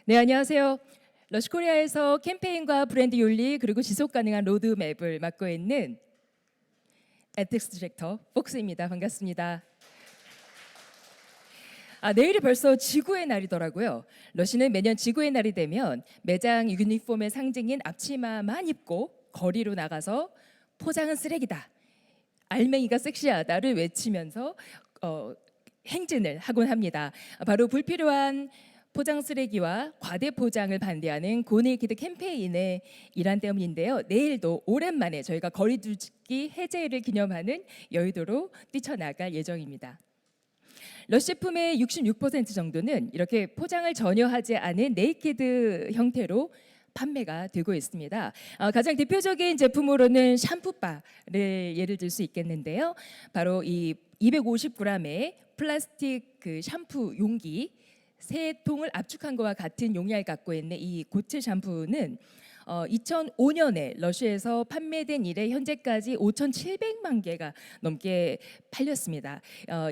네, 안녕하세요. 러시코리아에서 캠페인과 브랜드 윤리 그리고 지속 가능한 로드맵을 맡고 있는 에틱스 디렉터 폭스입니다. 반갑습니다. 내일이 벌써 지구의 날이더라고요. 러시는 매년 지구의 날이 되면 매장 유니폼의 상징인 앞치마만 입고 거리로 나가서 포장은 쓰레기다, 알맹이가 섹시하다를 외치면서 행진을 하곤 합니다. 바로 불필요한 포장 쓰레기와 과대 포장을 반대하는 고네이키드 캠페인의 일환 때문인데요. 내일도 오랜만에 저희가 거리두기 해제를 기념하는 여의도로 뛰쳐나갈 예정입니다. 러시 제품의 66% 정도는 이렇게 포장을 전혀 하지 않은 네이키드 형태로 판매가 되고 있습니다. 가장 대표적인 제품으로는 샴푸바를 예를 들 수 있겠는데요. 바로 이 250g의 플라스틱 그 샴푸 용기 3통을 압축한 것과 같은 용량을 갖고 있는 이 고체 샴푸는 2005년에 러시아에서 판매된 이래 현재까지 5,700만 개가 넘게 팔렸습니다.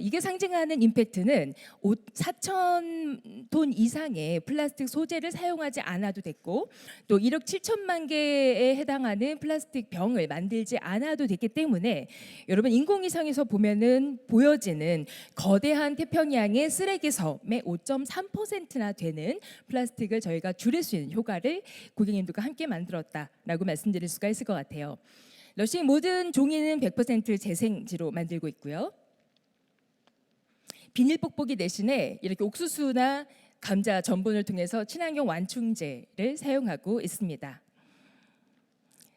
이게 상징하는 임팩트는 4,000톤 이상의 플라스틱 소재를 사용하지 않아도 됐고, 또 1억 7천만 개에 해당하는 플라스틱 병을 만들지 않아도 됐기 때문에 여러분 인공위성에서 보면은 보여지는 거대한 태평양의 쓰레기 섬의 5.3%나 되는 플라스틱을 저희가 줄일 수 있는 효과를 고객님들과 함께 만들었다라고 말씀드릴 수가 있을 것 같아요. 러시아 모든 종이는 100% 재생지로 만들고 있고요. 비닐 뽁뽁이 대신에 이렇게 옥수수나 감자, 전분을 통해서 친환경 완충제를 사용하고 있습니다.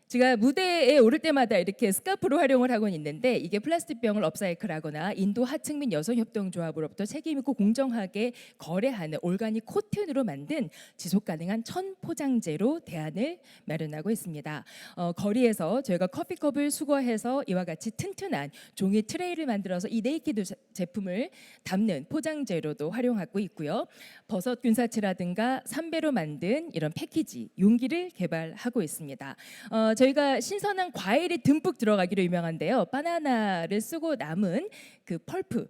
제가 무대에 오를 때마다 이렇게 스카프로 활용을 하고는 있는데, 이게 플라스틱 병을 업사이클하거나 인도 하층 및 여성협동조합으로부터 책임있고 공정하게 거래하는 올가닉 코튼으로 만든 지속 가능한 천포장재로 대안을 마련하고 있습니다. 거리에서 저희가 커피컵을 수거해서 이와 같이 튼튼한 종이 트레이를 만들어서 이 네이키드 제품을 담는 포장재로도 활용하고 있고요. 버섯 균사치라든가 삼배로 만든 이런 패키지 용기를 개발하고 있습니다. 저희가 신선한 과일이 듬뿍 들어가기로 유명한데요. 바나나를 쓰고 남은 그 펄프,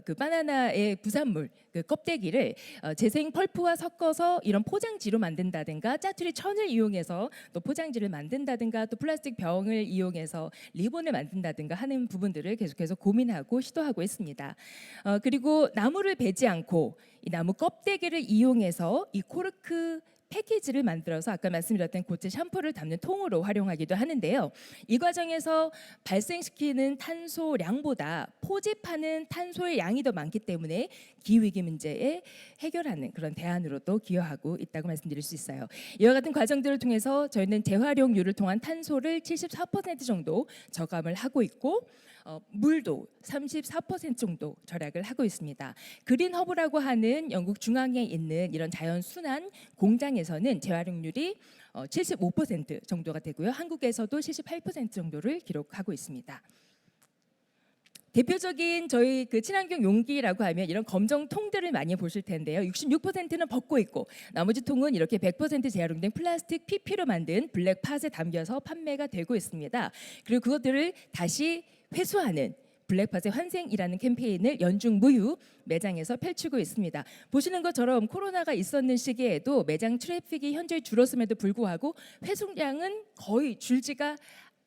그 바나나의 부산물, 그 껍데기를 재생 펄프와 섞어서 이런 포장지로 만든다든가, 짜투리 천을 이용해서 또 포장지를 만든다든가, 또 플라스틱 병을 이용해서 리본을 만든다든가 하는 부분들을 계속해서 고민하고 시도하고 있습니다. 그리고 나무를 베지 않고 이 나무 껍데기를 이용해서 이 코르크 패키지를 만들어서 아까 말씀드렸던 고체 샴푸를 담는 통으로 활용하기도 하는데요. 이 과정에서 발생시키는 탄소량보다 포집하는 탄소의 양이 더 많기 때문에 기후위기 문제에 해결하는 그런 대안으로도 기여하고 있다고 말씀드릴 수 있어요. 이와 같은 과정들을 통해서 저희는 재활용유를 통한 탄소를 74% 정도 저감을 하고 있고, 물도 34% 정도 절약을 하고 있습니다. 그린 허브라고 하는 영국 중앙에 있는 이런 자연 순환 공장에서는 재활용률이 75% 정도가 되고요. 한국에서도 78% 정도를 기록하고 있습니다. 대표적인 저희 그 친환경 용기라고 하면 이런 검정 통들을 많이 보실 텐데요. 66%는 벗고 있고 나머지 통은 이렇게 100% 재활용된 플라스틱 PP로 만든 블랙팟에 담겨서 판매가 되고 있습니다. 그리고 그것들을 다시 회수하는 블랙팟의 환생이라는 캠페인을 연중 무휴 매장에서 펼치고 있습니다. 보시는 것처럼 코로나가 있었는 시기에도 매장 트래픽이 현저히 줄었음에도 불구하고 회수량은 거의 줄지가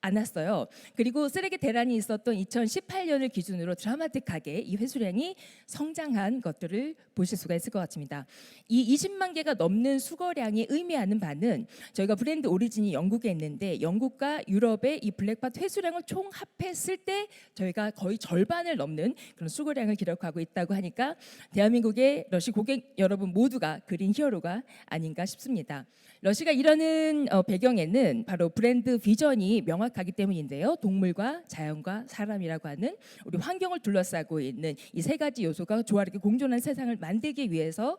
않았어요. 그리고 쓰레기 대란이 있었던 2018년을 기준으로 드라마틱하게 이 회수량이 성장한 것들을 보실 수가 있을 것 같습니다. 이 20만 개가 넘는 수거량이 의미하는 바는 저희가 브랜드 오리진이 영국에 있는데 영국과 유럽의 이 블랙팟 회수량을 총 합했을 때 저희가 거의 절반을 넘는 그런 수거량을 기록하고 있다고 하니까 대한민국의 러시 고객 여러분 모두가 그린 히어로가 아닌가 싶습니다. 러시가 이러는 배경에는 바로 브랜드 비전이 명확하기 때문인데요. 동물과 자연과 사람이라고 하는 우리 환경을 둘러싸고 있는 이 세 가지 요소가 조화롭게 공존한 세상을 만들기 위해서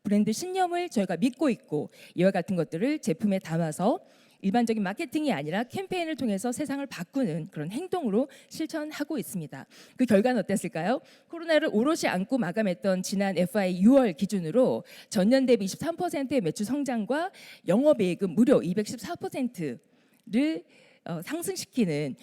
브랜드 신념을 저희가 믿고 있고, 이와 같은 것들을 제품에 담아서 일반적인 마케팅이 아니라 캠페인을 통해서 세상을 바꾸는 그런 행동으로 실천하고 있습니다. 그 결과는 어땠을까요? 코로나를 오롯이 안고 마감했던 지난 FY 6월 기준으로 전년 대비 23%의 매출 성장과 영업이익은 무려 214%를 상승시키는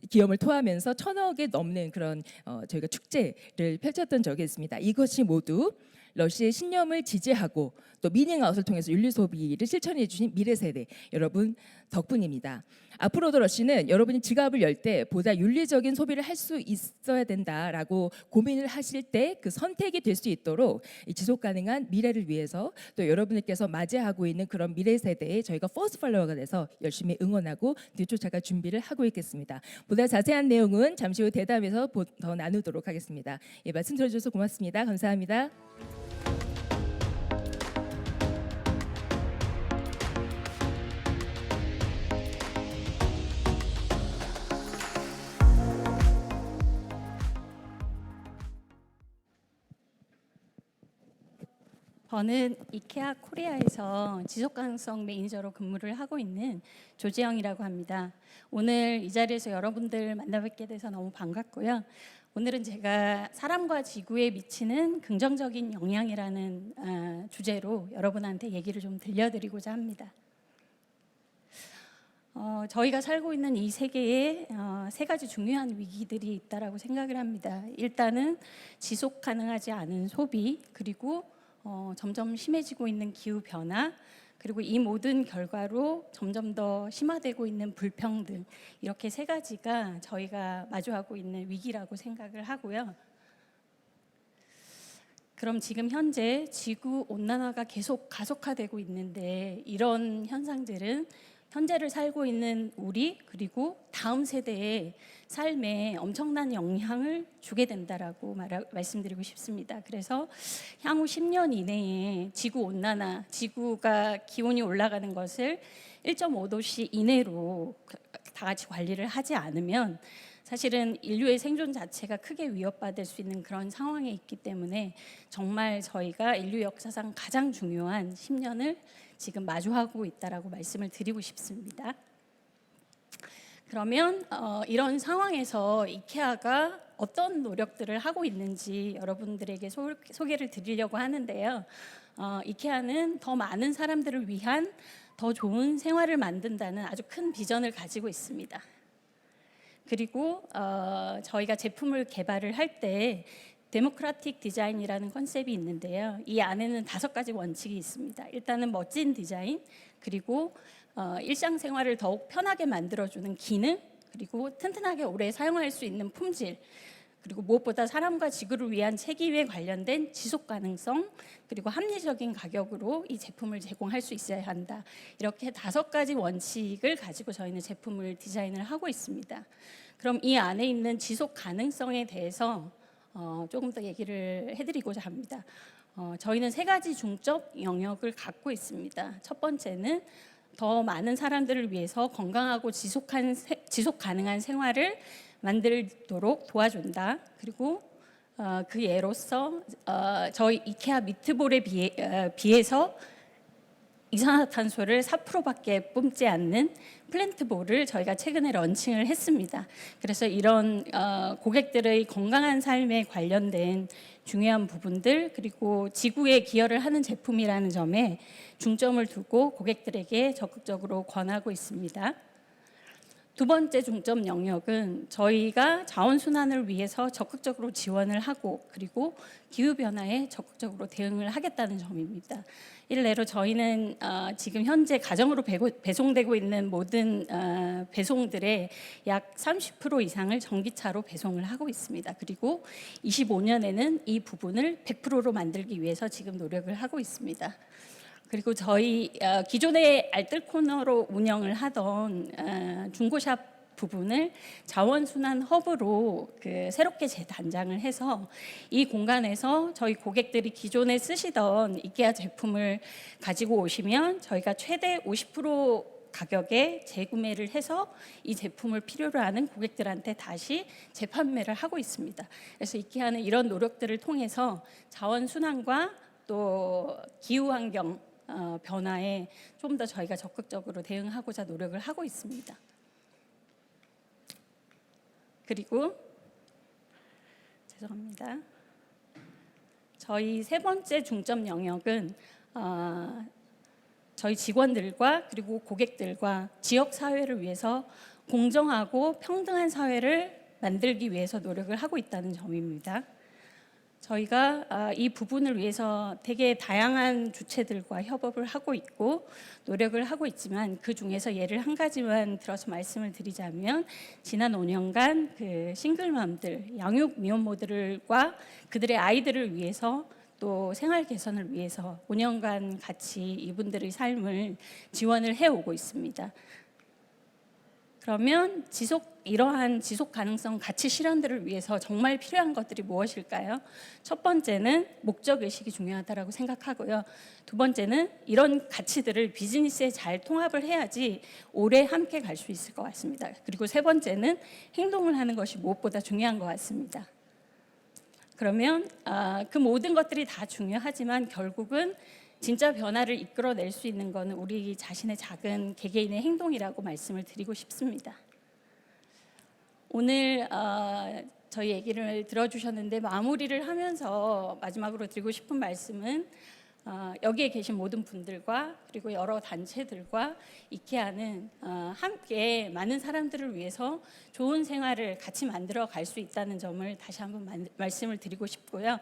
기염을 토하면서 1,000억에 넘는 그런 저희가 축제를 펼쳤던 적이 있습니다. 이것이 모두 러시의 신념을 지지하고 또 미닝아웃을 통해서 윤리 소비를 실천해 주신 미래 세대 여러분 덕분입니다. 앞으로도 러시는 여러분이 지갑을 열 때 보다 윤리적인 소비를 할 수 있어야 된다라고 고민을 하실 때 그 선택이 될 수 있도록 이 지속 가능한 미래를 위해서 또 여러분들께서 맞이하고 있는 그런 미래 세대에 저희가 퍼스트 팔로워가 돼서 열심히 응원하고 뒤쫓아갈 준비를 하고 있겠습니다. 보다 자세한 내용은 잠시 후 대담에서 더 나누도록 하겠습니다. 예, 말씀 들어주셔서 고맙습니다. 감사합니다. 저는 이케아 코리아에서 지속가능성 매니저로 근무를 하고 있는 조지영이라고 합니다. 오늘 이 자리에서 여러분들 만나뵙게 돼서 너무 반갑고요. 오늘은 제가 사람과 지구에 미치는 긍정적인 영향이라는 주제로 여러분한테 얘기를 좀 들려드리고자 합니다. 저희가 살고 있는 이 세계에 세 가지 중요한 위기들이 있다라고 생각을 합니다. 일단은 지속 가능하지 않은 소비, 그리고 점점 심해지고 있는 기후 변화, 그리고 이 모든 결과로 점점 더 심화되고 있는 불평등, 이렇게 세 가지가 저희가 마주하고 있는 위기라고 생각을 하고요. 그럼 지금 현재 지구 온난화가 계속 가속화되고 있는데 이런 현상들은 현재를 살고 있는 우리 그리고 다음 세대의 삶에 엄청난 영향을 주게 된다라고 말씀드리고 싶습니다. 그래서 향후 10년 이내에 지구 온난화, 지구가 기온이 올라가는 것을 1.5도씨 이내로 다 같이 관리를 하지 않으면 사실은 인류의 생존 자체가 크게 위협받을 수 있는 그런 상황에 있기 때문에 정말 저희가 인류 역사상 가장 중요한 10년을 지금 마주하고 있다라고 말씀을 드리고 싶습니다. 그러면 이런 상황에서 이케아가 어떤 노력들을 하고 있는지 여러분들에게 소개를 드리려고 하는데요. 이케아는 더 많은 사람들을 위한 더 좋은 생활을 만든다는 아주 큰 비전을 가지고 있습니다. 그리고 저희가 제품을 개발을 할 때 데모크라틱 디자인이라는 컨셉이 있는데요. 이 안에는 5가지 원칙이 있습니다. 일단은 멋진 디자인, 그리고 일상생활을 더욱 편하게 만들어주는 기능, 그리고 튼튼하게 오래 사용할 수 있는 품질, 그리고 무엇보다 사람과 지구를 위한 책임에 관련된 지속 가능성, 그리고 합리적인 가격으로 이 제품을 제공할 수 있어야 한다. 이렇게 5가지 원칙을 가지고 저희는 제품을 디자인을 하고 있습니다. 그럼 이 안에 있는 지속 가능성에 대해서 조금 더 얘기를 해드리고자 합니다. 저희는 3가지 중점 영역을 갖고 있습니다. 첫 번째는 더 많은 사람들을 위해서 건강하고 지속 가능한 생활을 만들도록 도와준다. 그리고 그 예로서 저희 이케아 미트볼에 비해서 이산화탄소를 4%밖에 뿜지 않는 플랜트볼을 저희가 최근에 런칭을 했습니다. 그래서 이런 고객들의 건강한 삶에 관련된 중요한 부분들, 그리고 지구에 기여를 하는 제품이라는 점에 중점을 두고 고객들에게 적극적으로 권하고 있습니다. 두 번째 중점 영역은 저희가 자원순환을 위해서 적극적으로 지원을 하고, 그리고 기후변화에 적극적으로 대응을 하겠다는 점입니다. 일례로 저희는 지금 현재 가정으로 배송되고 있는 모든 배송들의 약 30% 이상을 전기차로 배송을 하고 있습니다. 그리고 25년에는 이 부분을 100%로 만들기 위해서 지금 노력을 하고 있습니다. 그리고 저희 기존의 알뜰 코너로 운영을 하던 중고샵 부분을 자원순환 허브로 새롭게 재단장을 해서 이 공간에서 저희 고객들이 기존에 쓰시던 이케아 제품을 가지고 오시면 저희가 최대 50% 가격에 재구매를 해서 이 제품을 필요로 하는 고객들한테 다시 재판매를 하고 있습니다. 그래서 이케아는 이런 노력들을 통해서 자원순환과 또 기후환경 변화에 좀 더 저희가 적극적으로 대응하고자 노력을 하고 있습니다. 그리고 죄송합니다. 저희 3번째 중점 영역은 저희 직원들과 그리고 고객들과 지역 사회를 위해서 공정하고 평등한 사회를 만들기 위해서 노력을 하고 있다는 점입니다. 저희가 이 부분을 위해서 되게 다양한 주체들과 협업을 하고 있고 노력을 하고 있지만 그 중에서 예를 한 가지만 들어서 말씀을 드리자면 지난 5년간 그 싱글맘들, 양육 미혼모들과 그들의 아이들을 위해서 또 생활 개선을 위해서 5년간 같이 이분들의 삶을 지원을 해오고 있습니다. 그러면 이러한 지속 가능성 가치 실현들을 위해서 정말 필요한 것들이 무엇일까요? 첫 번째는 목적 의식이 중요하다라고 생각하고요. 두 번째는 이런 가치들을 비즈니스에 잘 통합을 해야지 오래 함께 갈 수 있을 것 같습니다. 그리고 세 번째는 행동을 하는 것이 무엇보다 중요한 것 같습니다. 그러면 그 모든 것들이 다 중요하지만 결국은 진짜 변화를 이끌어낼 수 있는 것은 우리 자신의 작은 개개인의 행동이라고 말씀을 드리고 싶습니다. 오늘 저희 얘기를 들어주셨는데 마무리를 하면서 마지막으로 드리고 싶은 말씀은 여기에 계신 모든 분들과 그리고 여러 단체들과 이케아는 함께 많은 사람들을 위해서 좋은 생활을 같이 만들어 갈 수 있다는 점을 다시 한번 말씀을 드리고 싶고요.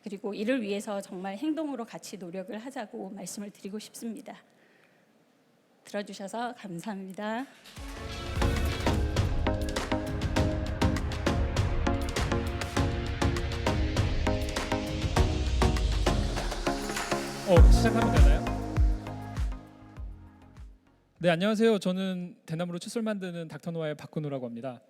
그리고 이를 위해서 정말 행동으로 같이 노력을 하자고 말씀을 드리고 싶습니다. 들어주셔서 감사합니다. 시작하면 되나요? 네, 안녕하세요. 저는 대나무로 칫솔 만드는 닥터노아의 박근호라고 합니다.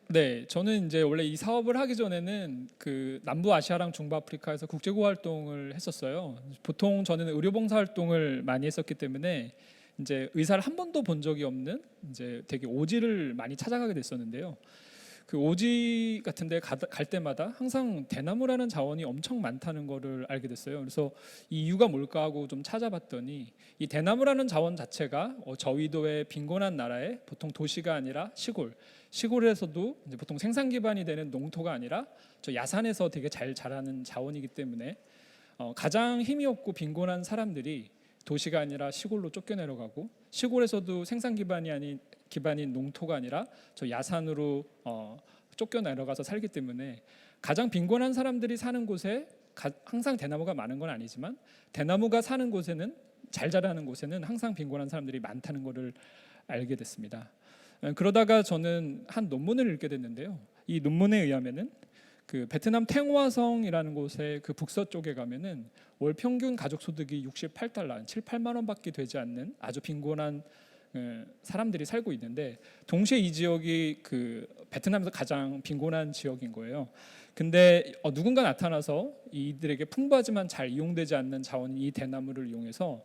네, 저는 이제 원래 이 사업을 하기 전에는 그 남부아시아랑 중부아프리카에서 국제고 활동을 했었어요. 보통 저는 의료봉사 활동을 많이 했었기 때문에 이제 의사를 한 번도 본 적이 없는 이제 되게 오지를 많이 찾아가게 됐었는데요. 그 오지 같은데 갈 때마다 항상 대나무라는 자원이 엄청 많다는 거를 알게 됐어요. 그래서 이 이유가 뭘까 하고 좀 찾아봤더니 이 대나무라는 자원 자체가 저위도의 빈곤한 나라에 보통 도시가 아니라 시골에서도 이제 보통 생산 기반이 되는 농토가 아니라 저 야산에서 되게 잘 자라는 자원이기 때문에 가장 힘이 없고 빈곤한 사람들이 도시가 아니라 시골로 쫓겨내려가고 시골에서도 생산 기반인 농토가 아니라 저 야산으로 쫓겨내려가서 살기 때문에 가장 빈곤한 사람들이 사는 곳에 항상 대나무가 많은 건 아니지만 대나무가 사는 곳에는 잘 자라는 곳에는 항상 빈곤한 사람들이 많다는 것을 알게 됐습니다. 그러다가 저는 한 논문을 읽게 됐는데요. 이 논문에 의하면은 그 베트남 탱화성이라는 곳의 그 북서쪽에 가면은 월 평균 가족 소득이 68달러, 7, 8만 원밖에 되지 않는 아주 빈곤한 사람들이 살고 있는데 동시에 이 지역이 그 베트남에서 가장 빈곤한 지역인 거예요. 근데 누군가 나타나서 이들에게 풍부하지만 잘 이용되지 않는 자원인 이 대나무를 이용해서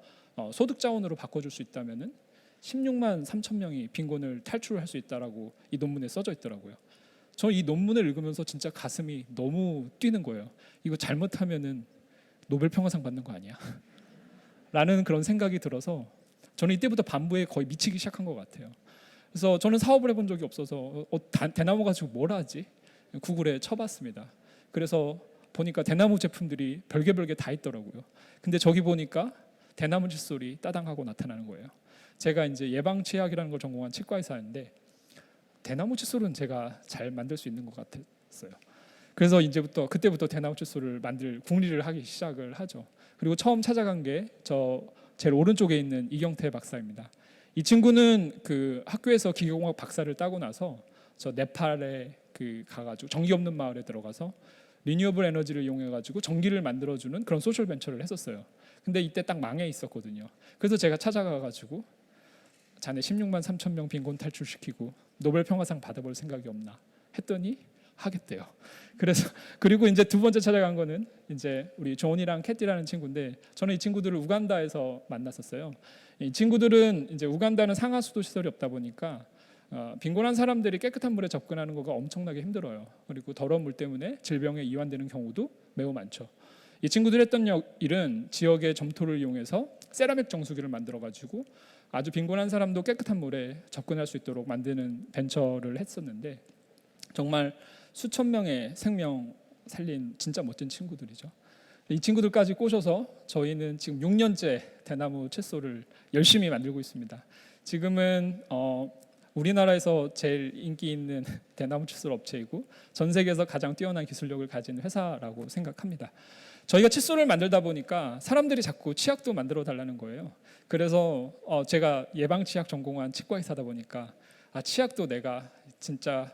소득 자원으로 바꿔줄 수 있다면은 16만 3천 명이 빈곤을 탈출할 수 있다라고 이 논문에 써져 있더라고요. 저 이 논문을 읽으면서 진짜 가슴이 너무 뛰는 거예요. 이거 잘못하면은 노벨 평화상 받는 거 아니야? 라는 그런 생각이 들어서 저는 이때부터 반부에 거의 미치기 시작한 것 같아요. 그래서 저는 사업을 해본 적이 없어서 대나무 가지고 뭘 하지? 구글에 쳐봤습니다. 그래서 보니까 대나무 제품들이 별게 다 있더라고요. 근데 저기 보니까 대나무 칫솔이 따당하고 나타나는 거예요. 제가 이제 예방치약이라는 걸 전공한 치과의사인데 대나무 칫솔은 제가 잘 만들 수 있는 것 같았어요. 그래서 그때부터 대나무 칫솔을 만들 궁리를 하기 시작을 하죠. 그리고 처음 찾아간 게 제일 오른쪽에 있는 이경태 박사입니다. 이 친구는 그 학교에서 기계공학 박사를 따고 나서 저 네팔에 가가지고 전기 없는 마을에 들어가서 리뉴어블 에너지를 이용해가지고 전기를 만들어주는 그런 소셜 벤처를 했었어요. 근데 이때 딱 망해 있었거든요. 그래서 제가 찾아가가지고 자네 16만 3천 명 빈곤 탈출시키고 노벨 평화상 받아볼 생각이 없나 했더니 하겠대요. 그리고 이제 두 번째 찾아간 거는 이제 우리 존이랑 캐티라는 친구인데 저는 이 친구들을 우간다에서 만났었어요. 이 친구들은 이제 우간다는 상하수도 시설이 없다 보니까 빈곤한 사람들이 깨끗한 물에 접근하는 거가 엄청나게 힘들어요. 그리고 더러운 물 때문에 질병에 이완되는 경우도 매우 많죠. 이 친구들이 했던 일은 지역의 점토를 이용해서 세라믹 정수기를 만들어가지고 아주 빈곤한 사람도 깨끗한 물에 접근할 수 있도록 만드는 벤처를 했었는데 정말 수천 명의 생명 살린 진짜 멋진 친구들이죠. 이 친구들까지 꼬셔서 저희는 지금 6년째 대나무 칫솔을 열심히 만들고 있습니다. 지금은 우리나라에서 제일 인기 있는 대나무 칫솔 업체이고 전 세계에서 가장 뛰어난 기술력을 가진 회사라고 생각합니다. 저희가 칫솔을 만들다 보니까 사람들이 자꾸 치약도 만들어 달라는 거예요. 그래서 제가 예방치약 전공한 치과의사다 보니까 치약도 내가 진짜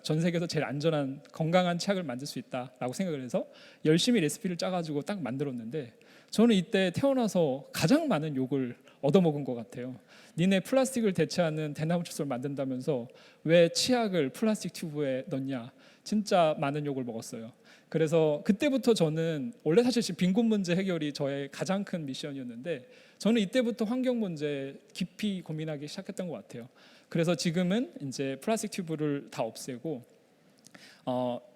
전 세계에서 제일 안전한 건강한 치약을 만들 수 있다라고 생각을 해서 열심히 레시피를 짜가지고 딱 만들었는데 저는 이때 태어나서 가장 많은 욕을 얻어먹은 것 같아요. 니네 플라스틱을 대체하는 대나무 칫솔 만든다면서 왜 치약을 플라스틱 튜브에 넣냐. 진짜 많은 욕을 먹었어요. 그래서 그때부터 저는 원래 사실 빈곤 문제 해결이 저의 가장 큰 미션이었는데 저는 이때부터 환경 문제 깊이 고민하기 시작했던 것 같아요. 그래서 지금은 이제 플라스틱 튜브를 다 없애고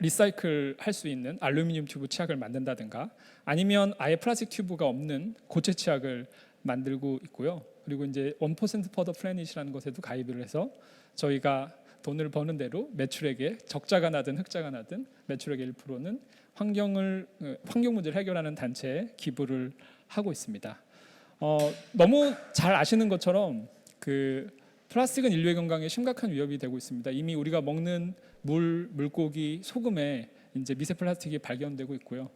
리사이클 할 수 있는 알루미늄 튜브 치약을 만든다든가 아니면 아예 플라스틱 튜브가 없는 고체 치약을 만들고 있고요. 그리고 이제 1% for the planet이라는 것에도 가입을 해서 저희가 돈을 버는 대로 매출액에 적자가 나든 흑자가 나든 매출액의 1%는 환경 문제를 해결하는 단체에 기부를 하고 있습니다. 너무 잘 아시는 것처럼 플라스틱은 인류의 건강에 심각한 위협이 되고 있습니다. 이미 우리가 먹는 물고기, 소금에 이제 미세 플라스틱이 발견되고 있고요.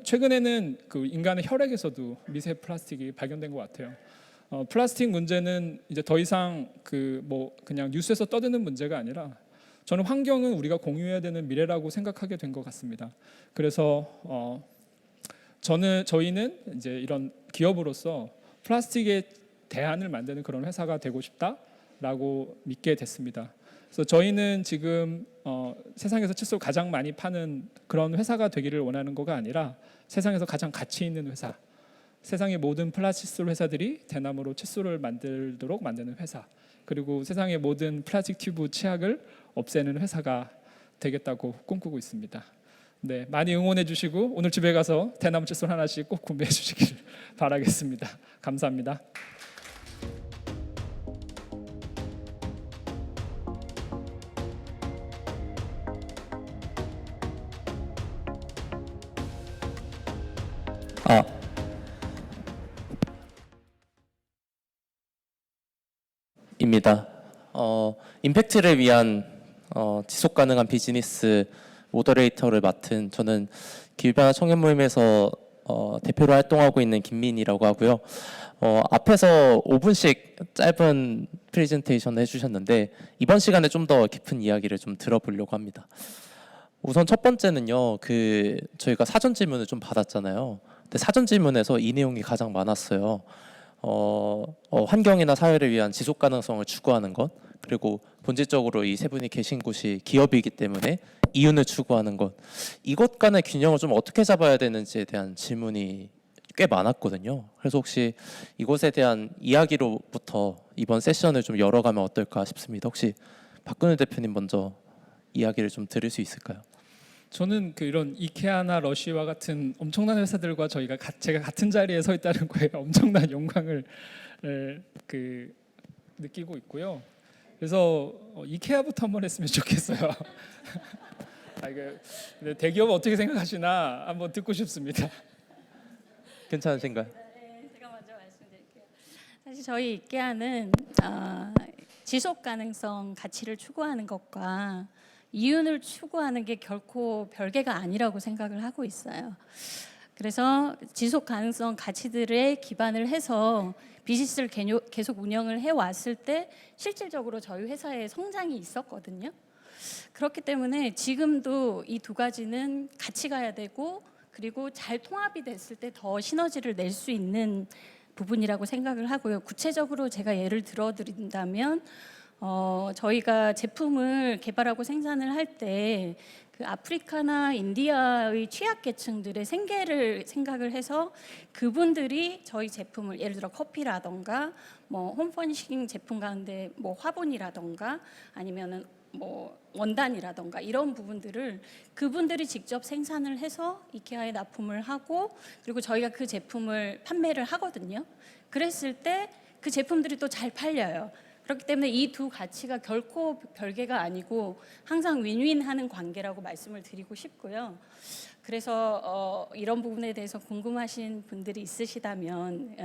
최근에는 인간의 혈액에서도 미세 플라스틱이 발견된 것 같아요. 플라스틱 문제는 이제 더 이상 그냥 뉴스에서 떠드는 문제가 아니라 저는 환경은 우리가 공유해야 되는 미래라고 생각하게 된 것 같습니다. 그래서 저희는 이제 이런 기업으로서 플라스틱의 대안을 만드는 그런 회사가 되고 싶다라고 믿게 됐습니다. 그래서 저희는 지금 세상에서 칫솔 가장 많이 파는 그런 회사가 되기를 원하는 거가 아니라 세상에서 가장 가치 있는 회사, 세상의 모든 플라스틱 회사들이 대나무로 칫솔을 만들도록 만드는 회사, 그리고 세상의 모든 플라스틱 튜브 치약을 없애는 회사가 되겠다고 꿈꾸고 있습니다. 네, 많이 응원해 주시고 오늘 집에 가서 대나무 칫솔 하나씩 꼭 구매해 주시길 바라겠습니다. 감사합니다. 입니다. 임팩트를 위한 지속 가능한 비즈니스 모더레이터를 맡은 저는 기후변화 청년 모임에서 대표로 활동하고 있는 김민이라고 하고요. 앞에서 5분씩 짧은 프레젠테이션을 해주셨는데 이번 시간에 좀 더 깊은 이야기를 좀 들어보려고 합니다. 우선 첫 번째는요, 저희가 사전 질문을 좀 받았잖아요. 근데 사전 질문에서 이 내용이 가장 많았어요. 환경이나 사회를 위한 지속 가능성을 추구하는 것, 그리고 본질적으로 이 세 분이 계신 곳이 기업이기 때문에 이윤을 추구하는 것, 이것 간의 균형을 좀 어떻게 잡아야 되는지에 대한 질문이 꽤 많았거든요. 그래서 혹시 이것에 대한 이야기로부터 이번 세션을 좀 열어가면 어떨까 싶습니다. 혹시 박근혜 대표님 먼저 이야기를 좀 들을 수 있을까요? 저는 이런 이케아나 러쉬와 같은 엄청난 회사들과 제가 같은 자리에 서 있다는 거에 엄청난 영광을 느끼고 있고요. 그래서 이케아부터 한번 했으면 좋겠어요. 근데 대기업 어떻게 생각하시나 한번 듣고 싶습니다. 괜찮으신가요? 네, 제가 먼저 말씀드릴게요. 사실 저희 이케아는 지속 가능성 가치를 추구하는 것과 이윤을 추구하는 게 결코 별개가 아니라고 생각을 하고 있어요. 그래서 지속 가능성 가치들에 기반을 해서 비즈니스를 계속 운영을 해왔을 때 실질적으로 저희 회사의 성장이 있었거든요. 그렇기 때문에 지금도 이 두 가지는 같이 가야 되고 그리고 잘 통합이 됐을 때 더 시너지를 낼 수 있는 부분이라고 생각을 하고요. 구체적으로 제가 예를 들어드린다면 저희가 제품을 개발하고 생산을 할 때 아프리카나 인디아의 취약계층들의 생계를 생각을 해서 그분들이 저희 제품을 예를 들어 커피라던가 홈퍼니싱 제품 가운데 화분이라던가 아니면은 원단이라던가 이런 부분들을 그분들이 직접 생산을 해서 이케아에 납품을 하고 그리고 저희가 그 제품을 판매를 하거든요. 그랬을 때 그 제품들이 또 잘 팔려요. 그렇기 때문에 이 두 가치가 결코 별개가 아니고 항상 윈윈하는 관계라고 말씀을 드리고 싶고요. 그래서 이런 부분에 대해서 궁금하신 분들이 있으시다면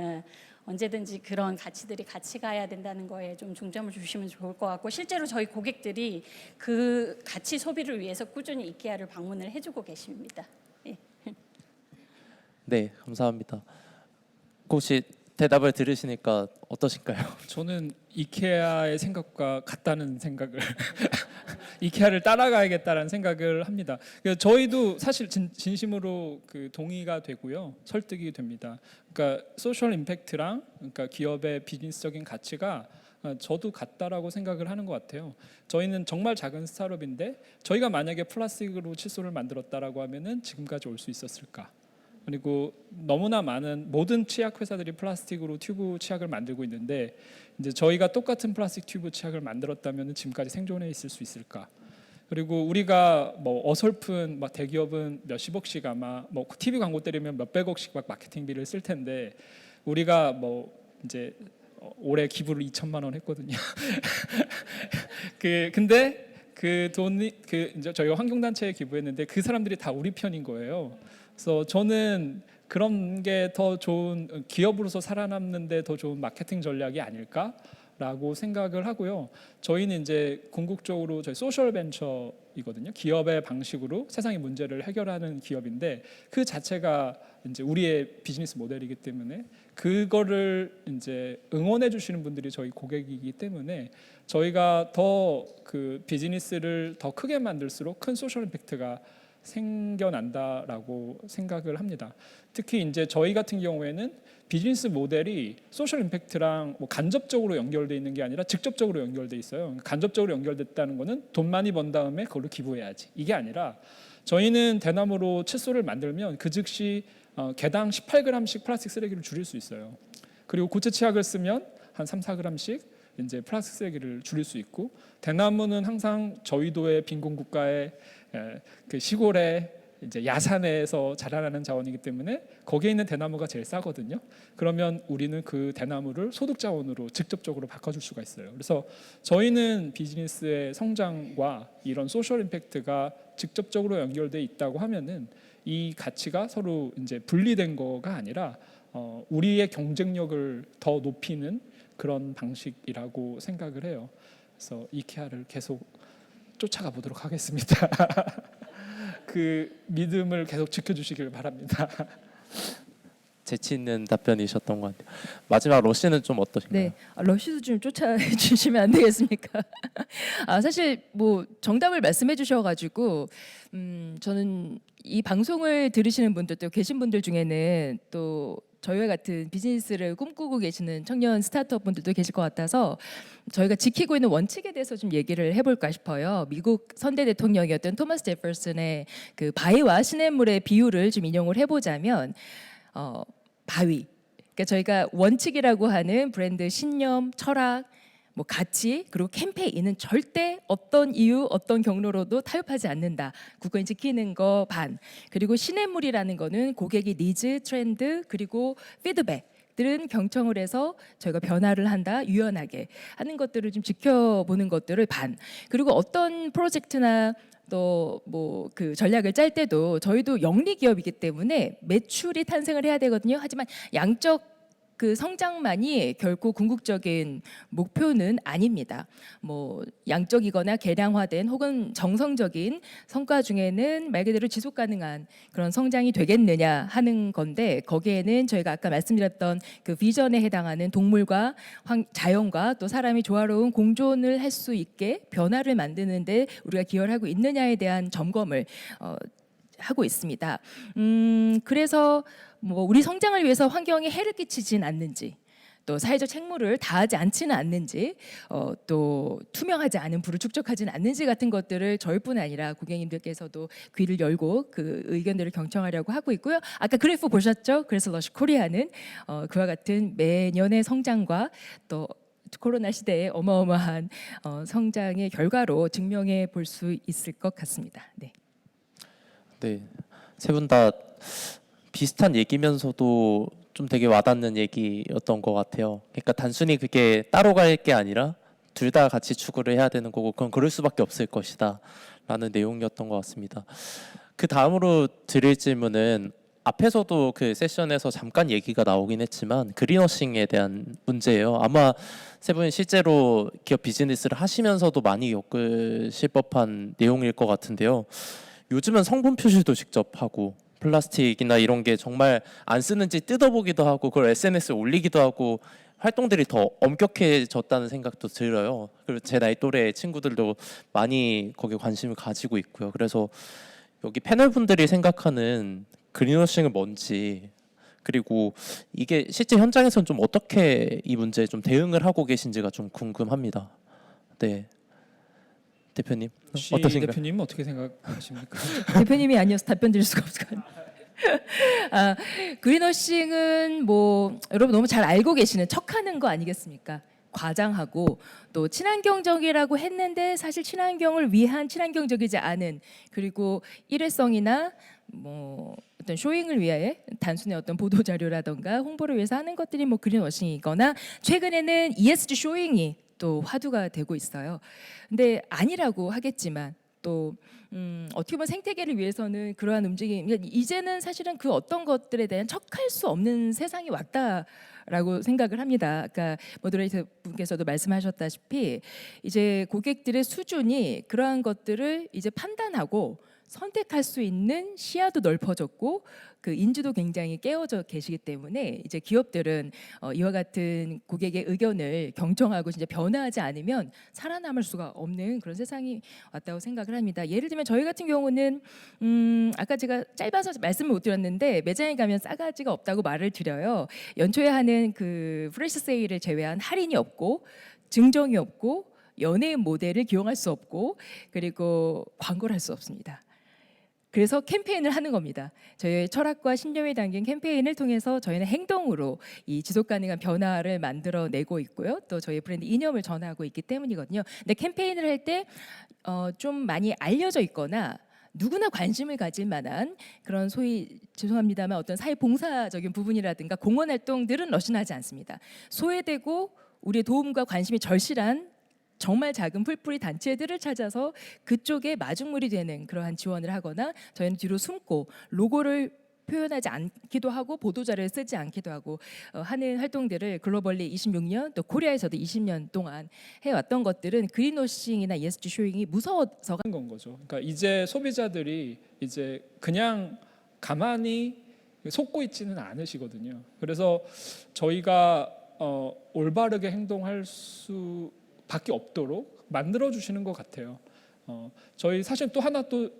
언제든지 그런 가치들이 같이 가야 된다는 거에 좀 중점을 주시면 좋을 것 같고, 실제로 저희 고객들이 그 가치 소비를 위해서 꾸준히 이케아를 방문을 해주고 계십니다. 예. 네, 감사합니다. 혹시 대답을 들으시니까 어떠신가요? 저는 이케아의 생각과 같다는 생각을 이케아를 따라가야겠다라는 생각을 합니다. 그래서 저희도 사실 진심으로 그 동의가 되고요, 설득이 됩니다. 그러니까 소셜 임팩트랑 그러니까 기업의 비즈니스적인 가치가 저도 같다라고 생각을 하는 것 같아요. 저희는 정말 작은 스타트업인데 저희가 만약에 플라스틱으로 칫솔을 만들었다라고 하면은 지금까지 올 수 있었을까? 그리고 너무나 많은 모든 치약 회사들이 플라스틱으로 튜브 치약을 만들고 있는데 이제 저희가 똑같은 플라스틱 튜브 치약을 만들었다면 지금까지 생존해 있을 수 있을까? 그리고 우리가 뭐 어설픈 막 대기업은 몇십억씩 아마 뭐 TV 광고 때리면 몇백억씩 막 마케팅비를 쓸 텐데 우리가 뭐 이제 올해 기부를 2천만 원 했거든요. 근데 그 돈이 그 이제 저희가 환경단체에 기부했는데 그 사람들이 다 우리 편인 거예요. 그래서 저는 그런 게 더 좋은 기업으로서 살아남는데 더 좋은 마케팅 전략이 아닐까라고 생각을 하고요. 저희는 이제 궁극적으로 저희 소셜 벤처이거든요. 기업의 방식으로 세상의 문제를 해결하는 기업인데 그 자체가 이제 우리의 비즈니스 모델이기 때문에 그거를 이제 응원해 주시는 분들이 저희 고객이기 때문에 저희가 더 그 비즈니스를 더 크게 만들수록 큰 소셜 임팩트가 생겨난다라고 생각을 합니다. 특히 이제 저희 같은 경우에는 비즈니스 모델이 소셜 임팩트랑 뭐 간접적으로 연결돼 있는 게 아니라 직접적으로 연결돼 있어요. 간접적으로 연결됐다는 거는 돈 많이 번 다음에 그걸로 기부해야지, 이게 아니라 저희는 대나무로 칫솔을 만들면 그 즉시 개당 18g씩 플라스틱 쓰레기를 줄일 수 있어요. 그리고 고체 치약을 쓰면 한 3, 4g씩 이제 플라스틱 쓰레기를 줄일 수 있고, 대나무는 항상 저위도의 빈곤 국가의 그 시골의 이제 야산에서 자라나는 자원이기 때문에 거기에 있는 대나무가 제일 싸거든요. 그러면 우리는 그 대나무를 소득 자원으로 직접적으로 바꿔줄 수가 있어요. 그래서 저희는 비즈니스의 성장과 이런 소셜 임팩트가 직접적으로 연결돼 있다고 하면은 이 가치가 서로 이제 분리된 거가 아니라 우리의 경쟁력을 더 높이는 그런 방식이라고 생각을 해요. 그래서 이케아를 계속 쫓아가 보도록 하겠습니다. 그 믿음을 계속 지켜주시길 바랍니다. 재치 있는 답변이셨던 것 같아요. 마지막 러시는 좀 어떠신가요? 네, 러시도 좀 쫓아주시면 안 되겠습니까? 사실 뭐 정답을 말씀해 주셔가지고 저는 이 방송을 들으시는 분들도 계신 분들 중에는 또 저희와 같은 비즈니스를 꿈꾸고 계시는 청년 스타트업 분들도 계실 것 같아서 저희가 지키고 있는 원칙에 대해서 좀 얘기를 해볼까 싶어요. 미국 선대 대통령이었던 토마스 제퍼슨의 그 바위와 시냇물의 비유를 좀 인용을 해보자면 바위. 그러니까 저희가 원칙이라고 하는 브랜드 신념, 철학, 뭐 가치, 그리고 캠페인은 절대 어떤 이유, 어떤 경로로도 타협하지 않는다. 굳건히 지키는 거 반. 그리고 시냇물이라는 거는 고객의 니즈, 트렌드, 그리고 피드백들은 경청을 해서 저희가 변화를 한다, 유연하게 하는 것들을 좀 지켜보는 것들을 반. 그리고 어떤 프로젝트나 또 뭐 그 전략을 짤 때도 저희도 영리 기업이기 때문에 매출이 탄생을 해야 되거든요. 하지만 양적 그 성장만이 결코 궁극적인 목표는 아닙니다. 뭐 양적이거나 계량화된 혹은 정성적인 성과 중에는 말 그대로 지속 가능한 그런 성장이 되겠느냐 하는 건데, 거기에는 저희가 아까 말씀드렸던 그 비전에 해당하는 동물과 자연과 또 사람이 조화로운 공존을 할 수 있게 변화를 만드는데 우리가 기여를 하고 있느냐에 대한 점검을 하고 있습니다. 그래서 뭐 우리 성장을 위해서 환경에 해를 끼치진 않는지, 또 사회적 책무를 다하지 않지는 않는지, 또 투명하지 않은 부를 축적하지는 않는지 같은 것들을 저희뿐 아니라 고객님들께서도 귀를 열고 그 의견들을 경청하려고 하고 있고요. 아까 그래프 보셨죠? 그래서 러시 코리아는 그와 같은 매년의 성장과 또 코로나 시대의 어마어마한 성장의 결과로 증명해 볼 수 있을 것 같습니다. 네. 네, 세 분 다 비슷한 얘기면서도 좀 되게 와닿는 얘기였던 것 같아요. 그러니까 단순히 그게 따로 갈 게 아니라 둘 다 같이 추구를 해야 되는 거고, 그건 그럴 수밖에 없을 것이다 라는 내용이었던 것 같습니다. 그 다음으로 드릴 질문은 앞에서도 그 세션에서 잠깐 얘기가 나오긴 했지만 그린워싱에 대한 문제예요. 아마 세 분이 실제로 기업 비즈니스를 하시면서도 많이 겪으실 법한 내용일 것 같은데요. 요즘은 성분 표시도 직접 하고 플라스틱이나 이런 게 정말 안 쓰는지 뜯어보기도 하고 그걸 SNS에 올리기도 하고 활동들이 더 엄격해졌다는 생각도 들어요. 그리고 제 나이 또래 친구들도 많이 거기에 관심을 가지고 있고요. 그래서 여기 패널 분들이 생각하는 그린워싱은 뭔지, 그리고 이게 실제 현장에서는 좀 어떻게 이 문제에 좀 대응을 하고 계신지가 좀 궁금합니다. 네, 대표님 혹시 어떠신가요? 대표님 어떻게 생각하십니까? 대표님이 아니어서 답변 드릴 수가 없을 것 같아요. 아, 그린워싱은 뭐 여러분 너무 잘 알고 계시는 척하는 거 아니겠습니까? 과장하고 또 친환경적이라고 했는데 사실 친환경을 위한 친환경적이지 않은, 그리고 일회성이나 뭐 어떤 쇼잉을 위해 단순히 어떤 보도 자료라던가 홍보를 위해서 하는 것들이 뭐 그린워싱이거나, 최근에는 ESG 쇼잉이 또 화두가 되고 있어요. 근데 아니라고 하겠지만 또 어떻게 보면 생태계를 위해서는 그러한 움직임, 그러니까 이제는 사실은 그 어떤 것들에 대한 척할 수 없는 세상이 왔다라고 생각을 합니다. 아까 모더레이터 분께서도 말씀하셨다시피 이제 고객들의 수준이 그러한 것들을 이제 판단하고 선택할 수 있는 시야도 넓어졌고 그 인지도 굉장히 깨어져 계시기 때문에 이제 기업들은 이와 같은 고객의 의견을 경청하고 진짜 변화하지 않으면 살아남을 수가 없는 그런 세상이 왔다고 생각을 합니다. 예를 들면 저희 같은 경우는 아까 제가 짧아서 말씀을 못 드렸는데 매장에 가면 싸가지가 없다고 말을 드려요. 연초에 하는 그 프레시 세일을 제외한 할인이 없고 증정이 없고 연예인 모델을 기용할 수 없고 그리고 광고를 할 수 없습니다. 그래서 캠페인을 하는 겁니다. 저희의 철학과 신념이 담긴 캠페인을 통해서 저희는 행동으로 이 지속 가능한 변화를 만들어내고 있고요. 또 저희 브랜드 이념을 전하고 있기 때문이거든요. 근데 캠페인을 할 때 좀 많이 알려져 있거나 누구나 관심을 가질 만한 그런 소위 죄송합니다만 어떤 사회 봉사적인 부분이라든가 공헌 활동들은 러신하지 않습니다. 소외되고 우리의 도움과 관심이 절실한 정말 작은 풀뿌리 단체들을 찾아서 그쪽에 마중물이 되는 그러한 지원을 하거나, 저희는 뒤로 숨고 로고를 표현하지 않기도 하고 보도자료를 쓰지 않기도 하고 하는 활동들을 글로벌리 26년 또 코리아에서도 20년 동안 해왔던 것들은 그린워싱이나 ESG 쇼잉이 무서워서 건 거죠. 그러니까 이제 소비자들이 이제 그냥 가만히 속고 있지는 않으시거든요. 그래서 저희가 올바르게 행동할 수밖에 없도록 만들어 주시는 것 같아요. 저희 사실 또 하나 또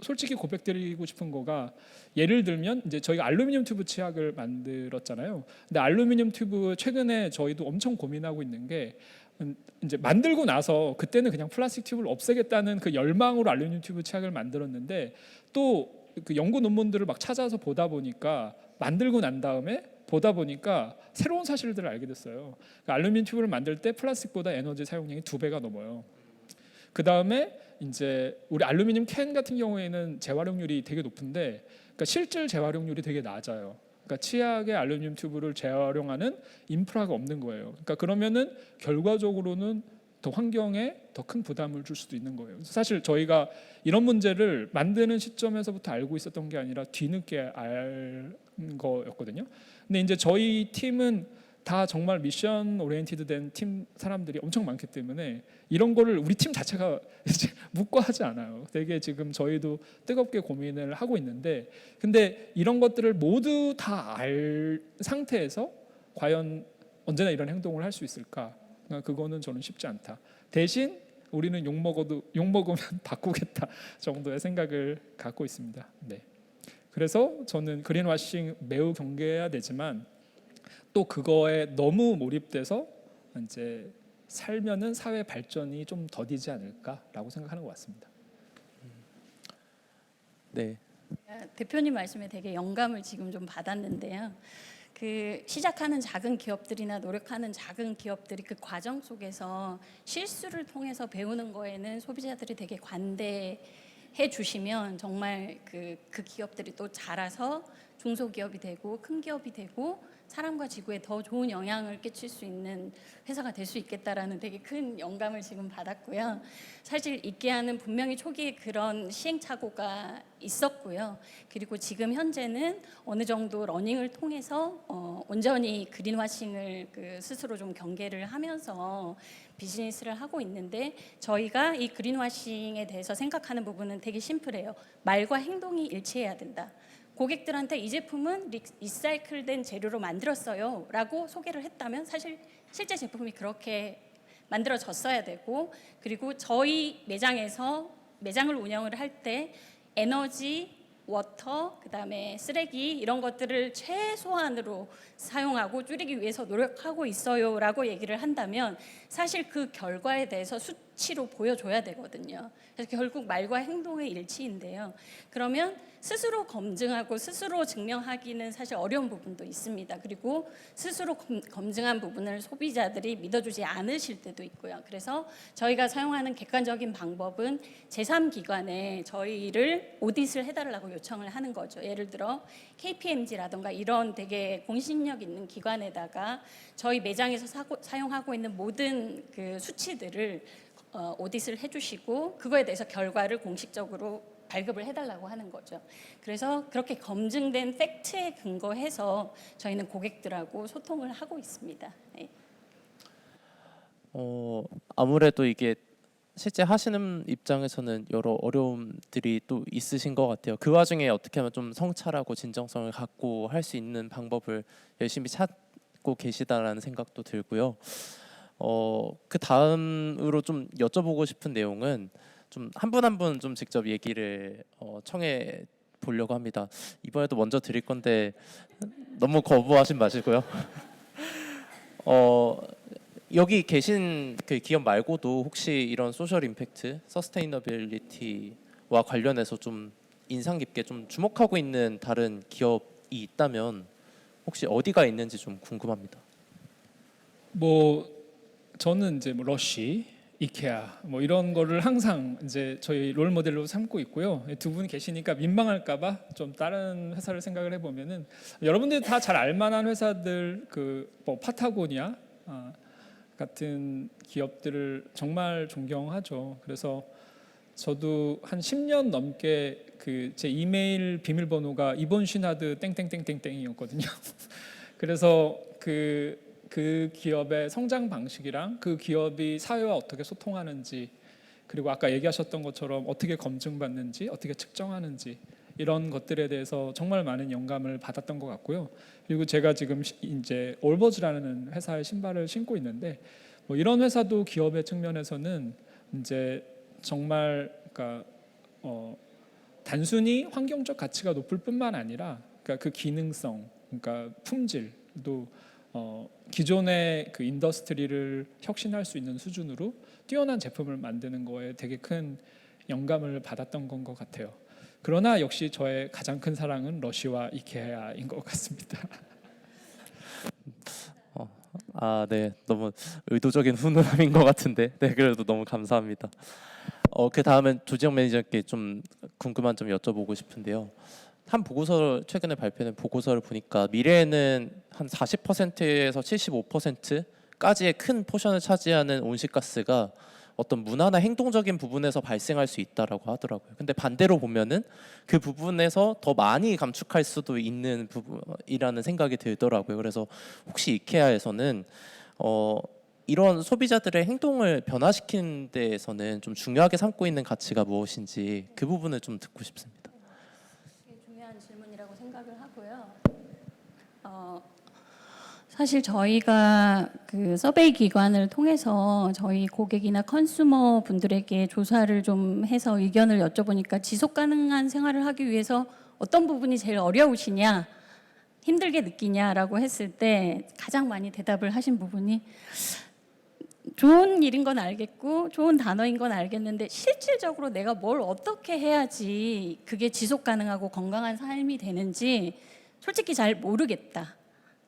솔직히 고백드리고 싶은 거가, 예를 들면 이제 저희가 알루미늄 튜브 치약을 만들었잖아요. 근데 알루미늄 튜브 최근에 저희도 엄청 고민하고 있는 게, 이제 만들고 나서 그때는 그냥 플라스틱 튜브를 없애겠다는 그 열망으로 알루미늄 튜브 치약을 만들었는데, 또 그 연구 논문들을 막 찾아서 보다 보니까 만들고 난 다음에 보다 보니까 새로운 사실들을 알게 됐어요. 그러니까 알루미늄 튜브를 만들 때 플라스틱보다 에너지 사용량이 2배가 넘어요. 그 다음에 이제 우리 알루미늄 캔 같은 경우에는 재활용률이 되게 높은데, 그러니까 실질 재활용률이 되게 낮아요. 그러니까 치약의 알루미늄 튜브를 재활용하는 인프라가 없는 거예요. 그러니까 그러면은 결과적으로는 더 환경에 더 큰 부담을 줄 수도 있는 거예요. 사실 저희가 이런 문제를 만드는 시점에서부터 알고 있었던 게 아니라 뒤늦게 알 거였거든요. 근데 이제 저희 팀은 다 정말 미션 오리엔티드 된 팀 사람들이 엄청 많기 때문에 이런 거를 우리 팀 자체가 이제 묵과하지 않아요. 되게 지금 저희도 뜨겁게 고민을 하고 있는데, 근데 이런 것들을 모두 다 알 상태에서 과연 언제나 이런 행동을 할 수 있을까? 그거는 저는 쉽지 않다. 대신 우리는 욕 먹으면 바꾸겠다 정도의 생각을 갖고 있습니다. 네. 그래서 저는 그린워싱 매우 경계해야 되지만, 또 그거에 너무 몰입돼서 이제 살면은 사회 발전이 좀 더디지 않을까라고 생각하는 것 같습니다. 네, 대표님 말씀에 되게 영감을 지금 좀 받았는데요. 그 시작하는 작은 기업들이나 노력하는 작은 기업들이 그 과정 속에서 실수를 통해서 배우는 거에는 소비자들이 되게 관대해 주시면 정말 그 기업들이 또 자라서 중소기업이 되고 큰 기업이 되고 사람과 지구에 더 좋은 영향을 끼칠 수 있는 회사가 될 수 있겠다라는 되게 큰 영감을 지금 받았고요. 사실 이케아는 분명히 초기에 그런 시행착오가 있었고요. 그리고 지금 현재는 어느 정도 러닝을 통해서 온전히 그린워싱을 스스로 좀 경계를 하면서 비즈니스를 하고 있는데, 저희가 이 그린워싱에 대해서 생각하는 부분은 되게 심플해요. 말과 행동이 일치해야 된다. 고객들한테 이 제품은 리사이클된 재료로 만들었어요 라고 소개를 했다면 사실 실제 제품이 그렇게 만들어졌어야 되고, 그리고 저희 매장에서 매장을 운영을 할 때 에너지, 워터, 그다음에 쓰레기 이런 것들을 최소한으로 사용하고 줄이기 위해서 노력하고 있어요라고 얘기를 한다면 사실 그 결과에 대해서 수치로 보여줘야 되거든요. 그래서 결국 말과 행동의 일치인데요. 그러면 스스로 검증하고 스스로 증명하기는 사실 어려운 부분도 있습니다. 그리고 스스로 검증한 부분을 소비자들이 믿어주지 않으실 때도 있고요. 그래서 저희가 사용하는 객관적인 방법은 제3기관에 저희를 오디트를 해달라고 요청을 하는 거죠. 예를 들어 KPMG라든가 이런 되게 공신력 있는 기관에다가 저희 매장에서 사용하고 있는 모든 그 수치들을 오디트를 해주시고 그거에 대해서 결과를 공식적으로 발급을 해달라고 하는 거죠. 그래서 그렇게 검증된 팩트에 근거해서 저희는 고객들하고 소통을 하고 있습니다. 네. 아무래도 이게 실제 하시는 입장에서는 여러 어려움들이 또 있으신 것 같아요. 그 와중에 어떻게 하면 좀 성찰하고 진정성을 갖고 할 수 있는 방법을 열심히 찾고 계시다라는 생각도 들고요. 그 다음으로 좀 여쭤보고 싶은 내용은 좀 한 분 한 분 좀 직접 얘기를 청해 보려고 합니다. 이번에도 먼저 드릴 건데 너무 거부하지 마시고요. 여기 계신 그 기업 말고도 혹시 이런 소셜 임팩트, 서스테이너빌리티와 관련해서 좀 인상 깊게 좀 주목하고 있는 다른 기업이 있다면 혹시 어디가 있는지 좀 궁금합니다. 뭐 저는 이제 뭐 러쉬, 이케아 뭐 이런 거를 항상 이제 저희 롤 모델로 삼고 있고요. 두 분이 계시니까 민망할까봐 좀 다른 회사를 생각을 해보면은 여러분들이 다 잘 알만한 회사들 그 뭐 파타고니아 같은 기업들을 정말 존경하죠. 그래서 저도 한 10년 넘게 그 제 이메일 비밀번호가 이본 슈나드 땡땡땡땡땡이었거든요. 그래서 그 기업의 성장 방식이랑 그 기업이 사회와 어떻게 소통하는지, 그리고 아까 얘기하셨던 것처럼 어떻게 검증받는지, 어떻게 측정하는지 이런 것들에 대해서 정말 많은 영감을 받았던 것 같고요. 그리고 제가 지금 이제 올버즈라는 회사의 신발을 신고 있는데 뭐 이런 회사도 기업의 측면에서는 이제 정말 그러니까 단순히 환경적 가치가 높을 뿐만 아니라 그러니까 그 기능성, 그러니까 품질도 기존의 그 인더스트리를 혁신할 수 있는 수준으로 뛰어난 제품을 만드는 거에 되게 큰 영감을 받았던 건 것 같아요. 그러나 역시 저의 가장 큰 사랑은 러쉬와 이케아인 것 같습니다. 네, 너무 의도적인 훈훈함인 것 같은데, 네, 그래도 너무 감사합니다. 그 다음은 조지영 매니저께 좀 궁금한 점 여쭤보고 싶은데요. 한 보고서 최근에 발표된 보고서를 보니까 미래에는 한 40%에서 75%까지의 큰 포션을 차지하는 온실가스가 어떤 문화나 행동적인 부분에서 발생할 수 있다라고 하더라고요. 근데 반대로 보면은 그 부분에서 더 많이 감축할 수도 있는 부분이라는 생각이 들더라고요. 그래서 혹시 이케아에서는 이런 소비자들의 행동을 변화시키는 데에서는 좀 중요하게 삼고 있는 가치가 무엇인지 그 부분을 좀 듣고 싶습니다. 되게 중요한 질문이라고 생각을 하고요. 사실 저희가 그 서베이 기관을 통해서 저희 고객이나 컨슈머 분들에게 조사를 좀 해서 의견을 여쭤보니까 지속 가능한 생활을 하기 위해서 어떤 부분이 제일 어려우시냐, 힘들게 느끼냐라고 했을 때 가장 많이 대답을 하신 부분이 좋은 일인 건 알겠고 좋은 단어인 건 알겠는데 실질적으로 내가 뭘 어떻게 해야지 그게 지속 가능하고 건강한 삶이 되는지 솔직히 잘 모르겠다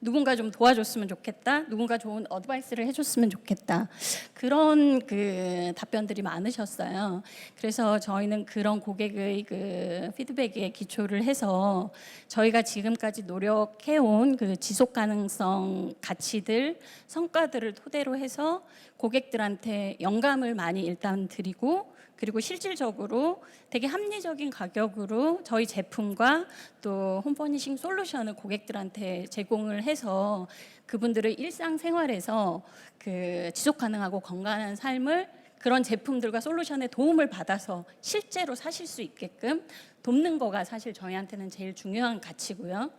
누군가 좀 도와줬으면 좋겠다. 누군가 좋은 어드바이스를 해줬으면 좋겠다. 그런 그 답변들이 많으셨어요. 그래서 저희는 그런 고객의 그 피드백에 기초를 해서 저희가 지금까지 노력해온 그 지속 가능성 가치들, 성과들을 토대로 해서 고객들한테 영감을 많이 일단 드리고, 그리고 실질적으로 되게 합리적인 가격으로 저희 제품과 또 홈퍼니싱 솔루션을 고객들한테 제공을 해서 그분들의 일상생활에서 그 지속 가능하고 건강한 삶을 그런 제품들과 솔루션의 도움을 받아서 실제로 사실 수 있게끔 돕는 거가 사실 저희한테는 제일 중요한 가치고요.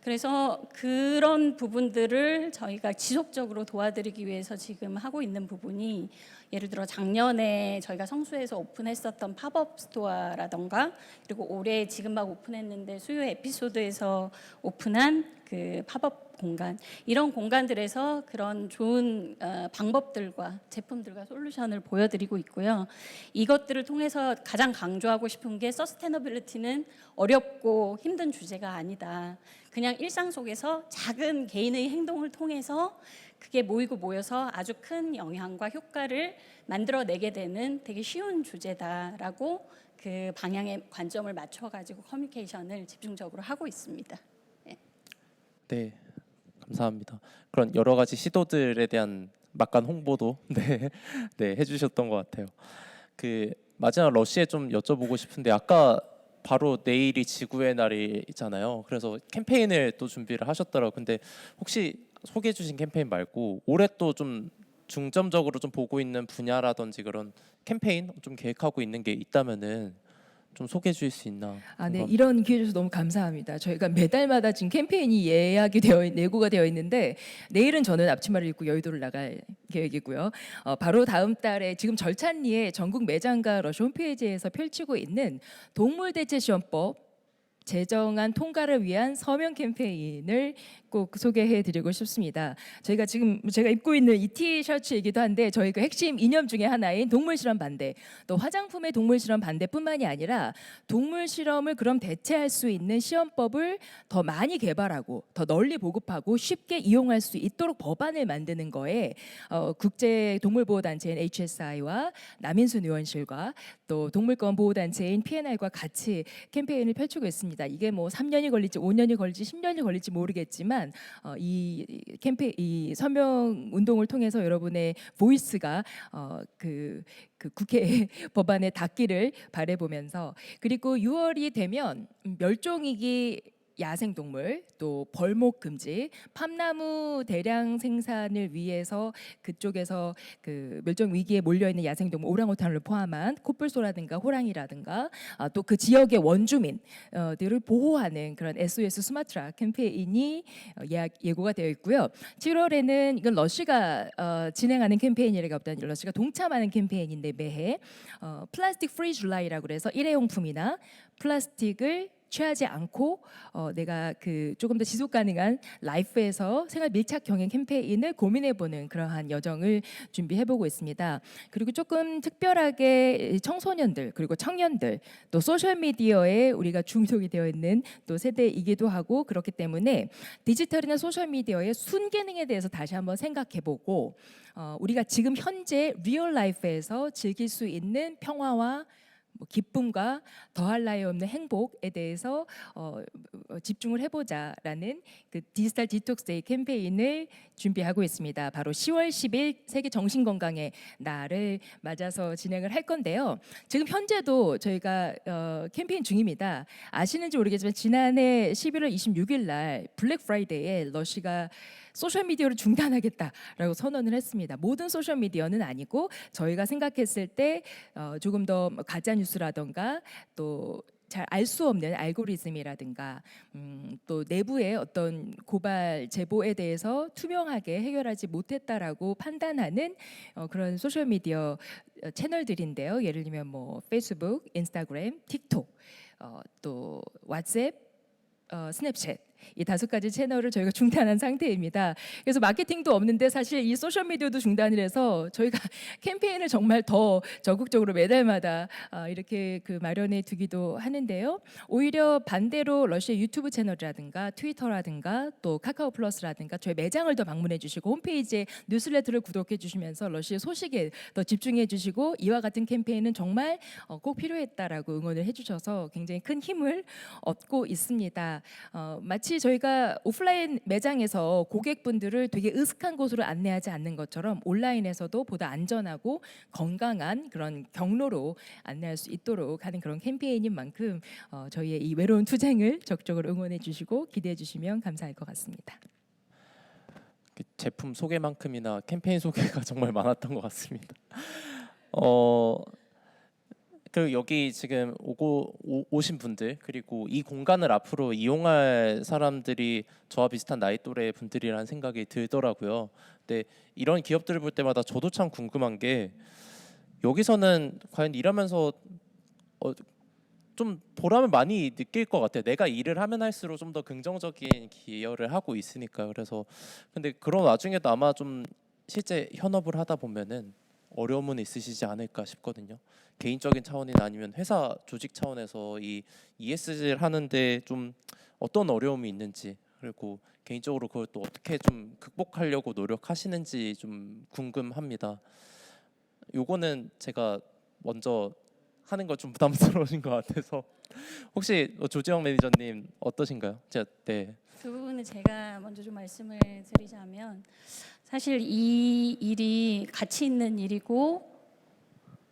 그래서 그런 부분들을 저희가 지속적으로 도와드리기 위해서 지금 하고 있는 부분이, 예를 들어 작년에 저희가 성수에서 오픈했었던 팝업 스토어라던가, 그리고 올해 지금 막 오픈했는데 수요 에피소드에서 오픈한 그 팝업 공간, 이런 공간들에서 그런 좋은 방법들과 제품들과 솔루션을 보여드리고 있고요. 이것들을 통해서 가장 강조하고 싶은 게, 서스테너빌리티는 어렵고 힘든 주제가 아니다. 그냥 일상 속에서 작은 개인의 행동을 통해서 그게 모이고 모여서 아주 큰 영향과 효과를 만들어내게 되는 되게 쉬운 주제다라고 그 방향에 관점을 맞춰가지고 커뮤니케이션을 집중적으로 하고 있습니다. 네, 감사합니다. 그런 여러 가지 시도들에 대한 막간 홍보도 네, 해주셨던 것 같아요. 그 마지막 러시에 좀 여쭤보고 싶은데, 아까 바로 내일이 지구의 날이잖아요. 그래서 캠페인을 또 준비를 하셨더라고요. 근데 혹시 소개해 주신 캠페인 말고 올해 또 좀 중점적으로 좀 보고 있는 분야라든지 그런 캠페인 좀 계획하고 있는 게 있다면은 좀 소개해 주실 수 있나? 네, 궁금합니다. 이런 기회 주셔서 너무 감사합니다. 저희가 매달마다 지금 캠페인이 예고가 되어 있는데, 내일은 저는 앞치마를 입고 여의도를 나갈 계획이고요. 바로 다음 달에 지금 절찬리에 전국 매장과 러시 홈페이지에서 펼치고 있는 동물대체시험법 제정안 통과를 위한 서명 캠페인을 꼭 소개해드리고 싶습니다. 저희가 지금 제가 입고 있는 이 티셔츠이기도 한데, 저희 그 핵심 이념 중에 하나인 동물 실험 반대, 또 화장품의 동물 실험 반대뿐만이 아니라 동물 실험을 그럼 대체할 수 있는 시험법을 더 많이 개발하고 더 널리 보급하고 쉽게 이용할 수 있도록 법안을 만드는 거에 국제 동물보호 단체인 HSI와 남인순 의원실과 또 동물권 보호 단체인 PNR과 같이 캠페인을 펼치고 있습니다. 이게 뭐 3년이 걸릴지 5년이 걸릴지 10년이 걸릴지 모르겠지만, 이 서명 운동을 통해서 여러분의 보이스가 그 국회 법안에 닿기를 바라보면서, 그리고 6월이 되면 멸종위기 야생동물, 또 벌목 금지, 팜나무 대량 생산을 위해서 그쪽에서 그 멸종 위기에 몰려 있는 야생동물 오랑우탄을 포함한 코뿔소라든가 호랑이라든가, 또 그 지역의 원주민들을 보호하는 그런 SOS 수마트라 캠페인이 예고가 되어 있고요. 7월에는 이건 러시가 진행하는 캠페인이라기보다는 러시가 동참하는 캠페인인데, 매해 플라스틱 프리 줄라이라고 그래서 일회용품이나 플라스틱을 취하지 않고 내가 그 조금 더 지속 가능한 라이프에서 생활 밀착 경영 캠페인을 고민해보는 그러한 여정을 준비해보고 있습니다. 그리고 조금 특별하게 청소년들 그리고 청년들, 또 소셜 미디어에 우리가 중독이 되어 있는 또 세대이기도 하고, 그렇기 때문에 디지털이나 소셜 미디어의 순기능에 대해서 다시 한번 생각해보고, 우리가 지금 현재 리얼 라이프에서 즐길 수 있는 평화와 기쁨과 더할 나위 없는 행복에 대해서 집중을 해보자라는 그 디지털 디톡스 데이 캠페인을 준비하고 있습니다. 바로 10월 10일 세계 정신건강의 날을 맞아서 진행을 할 건데요. 지금 현재도 저희가 캠페인 중입니다. 아시는지 모르겠지만 지난해 11월 26일 날 블랙 프라이데이에 러시가 소셜미디어를 중단하겠다라고 선언을 했습니다. 모든 소셜미디어는 아니고 저희가 생각했을 때 조금 더 가짜 뉴스라던가 또 잘 알 수 없는 알고리즘이라든가 또 내부의 어떤 고발 제보에 대해서 투명하게 해결하지 못했다라고 판단하는 그런 소셜 미디어 채널들인데요. 예를 들면 뭐 페이스북, 인스타그램, 틱톡, 또 왓츠앱, 스냅챗, 이 5가지 채널을 저희가 중단한 상태입니다. 그래서 마케팅도 없는데 사실 이 소셜 미디어도 중단을 해서 저희가 캠페인을 정말 더 적극적으로 매달마다 이렇게 그 마련해 두기도 하는데요. 오히려 반대로 러시아 유튜브 채널이라든가 트위터라든가 또 카카오 플러스라든가 저희 매장을 더 방문해 주시고 홈페이지에 뉴스레터를 구독해 주시면서 러시아 소식에 더 집중해 주시고 이와 같은 캠페인은 정말 꼭 필요했다라고 응원을 해주셔서 굉장히 큰 힘을 얻고 있습니다. 마치 저희가 오프라인 매장에서 고객분들을 되게 으슥한 곳으로 안내하지 않는 것처럼 온라인에서도 보다 안전하고 건강한 그런 경로로 안내할 수 있도록 하는 그런 캠페인인 만큼 저희의 이 외로운 투쟁을 적극적으로 응원해 주시고 기대해 주시면 감사할 것 같습니다. 제품 소개만큼이나 캠페인 소개가 정말 많았던 것 같습니다. 그리고 여기 지금 오신 분들 그리고 이 공간을 앞으로 이용할 사람들이 저와 비슷한 나이 또래 분들이라는 생각이 들더라고요. 근데 이런 기업들을 볼 때마다 저도 참 궁금한 게 여기서는 과연 일하면서 좀 보람을 많이 느낄 것 같아요. 내가 일을 하면 할수록 좀 더 긍정적인 기여를 하고 있으니까. 그래서 근데 그런 와중에도 아마 좀 실제 현업을 하다 보면은 어려움은 있으시지 않을까 싶거든요. 개인적인 차원이나 아니면 회사 조직 차원에서 이 ESG를 하는데 좀 어떤 어려움이 있는지 그리고 개인적으로 그걸 또 어떻게 좀 극복하려고 노력하시는지 좀 궁금합니다. 요거는 제가 먼저 하는 거 좀 부담스러우신 것 같아서 혹시 조지영 매니저님 어떠신가요? 네. 그 부분은 제가 먼저 좀 말씀을 드리자면 사실 이 일이 가치 있는 일이고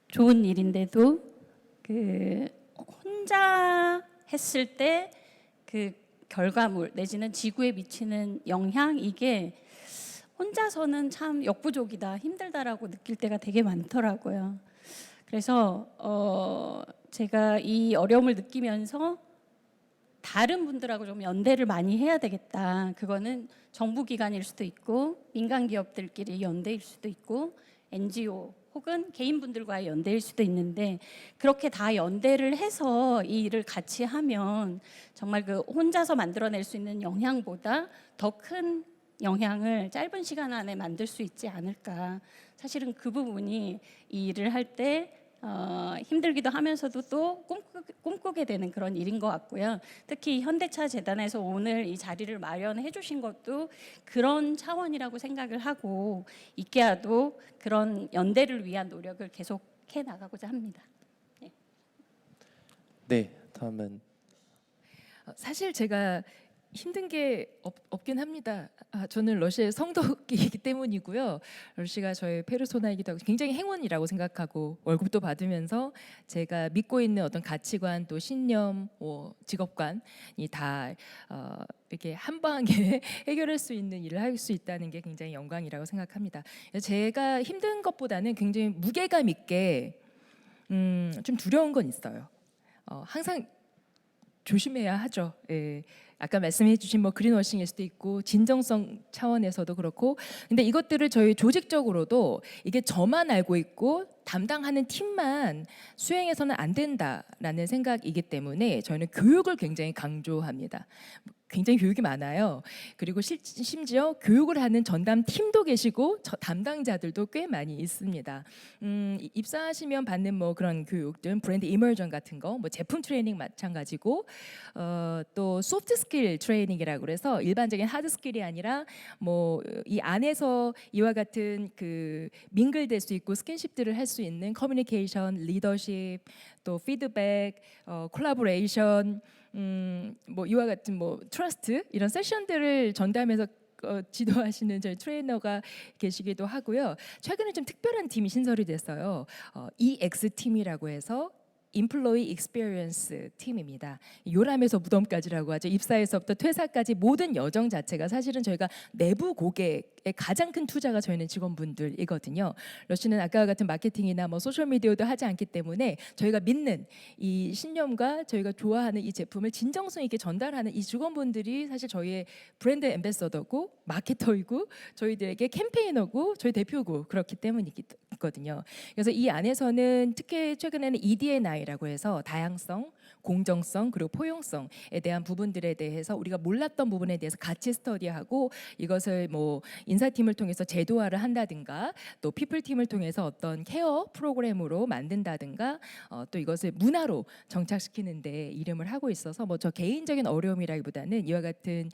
좋은 일인데도 그 혼자 했을 때 그 결과물 내지는 지구에 미치는 영향 이게 혼자서는 참 역부족이다 힘들다라고 느낄 때가 되게 많더라고요. 그래서 제가 이 어려움을 느끼면서 다른 분들하고 좀 연대를 많이 해야 되겠다. 그거는 정부 기관일 수도 있고 민간 기업들끼리 연대일 수도 있고 NGO 혹은 개인분들과의 연대일 수도 있는데 그렇게 다 연대를 해서 이 일을 같이 하면 정말 그 혼자서 만들어낼 수 있는 영향보다 더 큰 영향을 짧은 시간 안에 만들 수 있지 않을까. 사실은 그 부분이 이 일을 할 때 힘들기도 하면서도 또 꿈꾸게 되는 그런 일인 것 같고요. 특히 현대차 재단에서 오늘 이 자리를 마련해 주신 것도 그런 차원이라고 생각을 하고 이케아도 그런 연대를 위한 노력을 계속해 나가고자 합니다. 네, 다음은 사실 제가 힘든 게 없긴 합니다. 저는 러시아의 성덕이기 때문이고요. 러시아가 저의 페르소나이기도 하고 굉장히 행운이라고 생각하고 월급도 받으면서 제가 믿고 있는 어떤 가치관 또 신념, 직업관이 다 이렇게 한 방에 해결할 수 있는 일을 할 수 있다는 게 굉장히 영광이라고 생각합니다. 제가 힘든 것보다는 굉장히 무게감 있게 좀 두려운 건 있어요. 항상 조심해야 하죠. 예. 아까 말씀해주신 뭐 그린워싱일 수도 있고 진정성 차원에서도 그렇고, 근데 이것들을 저희 조직적으로도 이게 저만 알고 있고 담당하는 팀만 수행해서는 안 된다라는 생각이기 때문에 저희는 교육을 굉장히 강조합니다. 굉장히 교육이 많아요. 그리고 심지어 교육을 하는 전담 팀도 계시고 담당자들도 꽤 많이 있습니다. 입사하시면 받는 뭐 그런 교육들, 브랜드 이머전 같은 거, 뭐 제품 트레이닝 마찬가지고, 또 소프트 스킬 트레이닝이라고 그래서 일반적인 하드 스킬이 아니라 뭐 이 안에서 이와 같은 그 민글될 수 있고 스킨십들을 할 수 있는 커뮤니케이션, 리더십, 또 피드백, 콜라보레이션, 뭐 이와 같은 뭐 트러스트 이런 세션들을 전담해서 지도하시는 저희 트레이너가 계시기도 하고요. 최근에 좀 특별한 팀이 신설이 됐어요. EX 팀이라고 해서 Employee Experience 팀입니다. 요람에서 무덤까지라고 하죠. 입사에서부터 퇴사까지 모든 여정 자체가 사실은 저희가 내부 고객의 가장 큰 투자가 저희는 직원분들이거든요. 러시는 아까와 같은 마케팅이나 뭐 소셜 미디어도 하지 않기 때문에 저희가 믿는 이 신념과 저희가 좋아하는 이 제품을 진정성 있게 전달하는 이 직원분들이 사실 저희의 브랜드 앰베서더고 마케터이고 저희들에게 캠페이너고 저희 대표고 그렇기 때문이거든요. 그래서 이 안에서는 특히 최근에는 ED&I라고 해서 다양성, 공정성 그리고 포용성에 대한 부분들에 대해서 우리가 몰랐던 부분에 대해서 같이 스터디하고 이것을 뭐 인사팀을 통해서 제도화를 한다든가 또 피플팀을 통해서 어떤 케어 프로그램으로 만든다든가 또 이것을 문화로 정착시키는데 이름을 하고 있어서 뭐 저 개인적인 어려움이라기보다는 이와 같은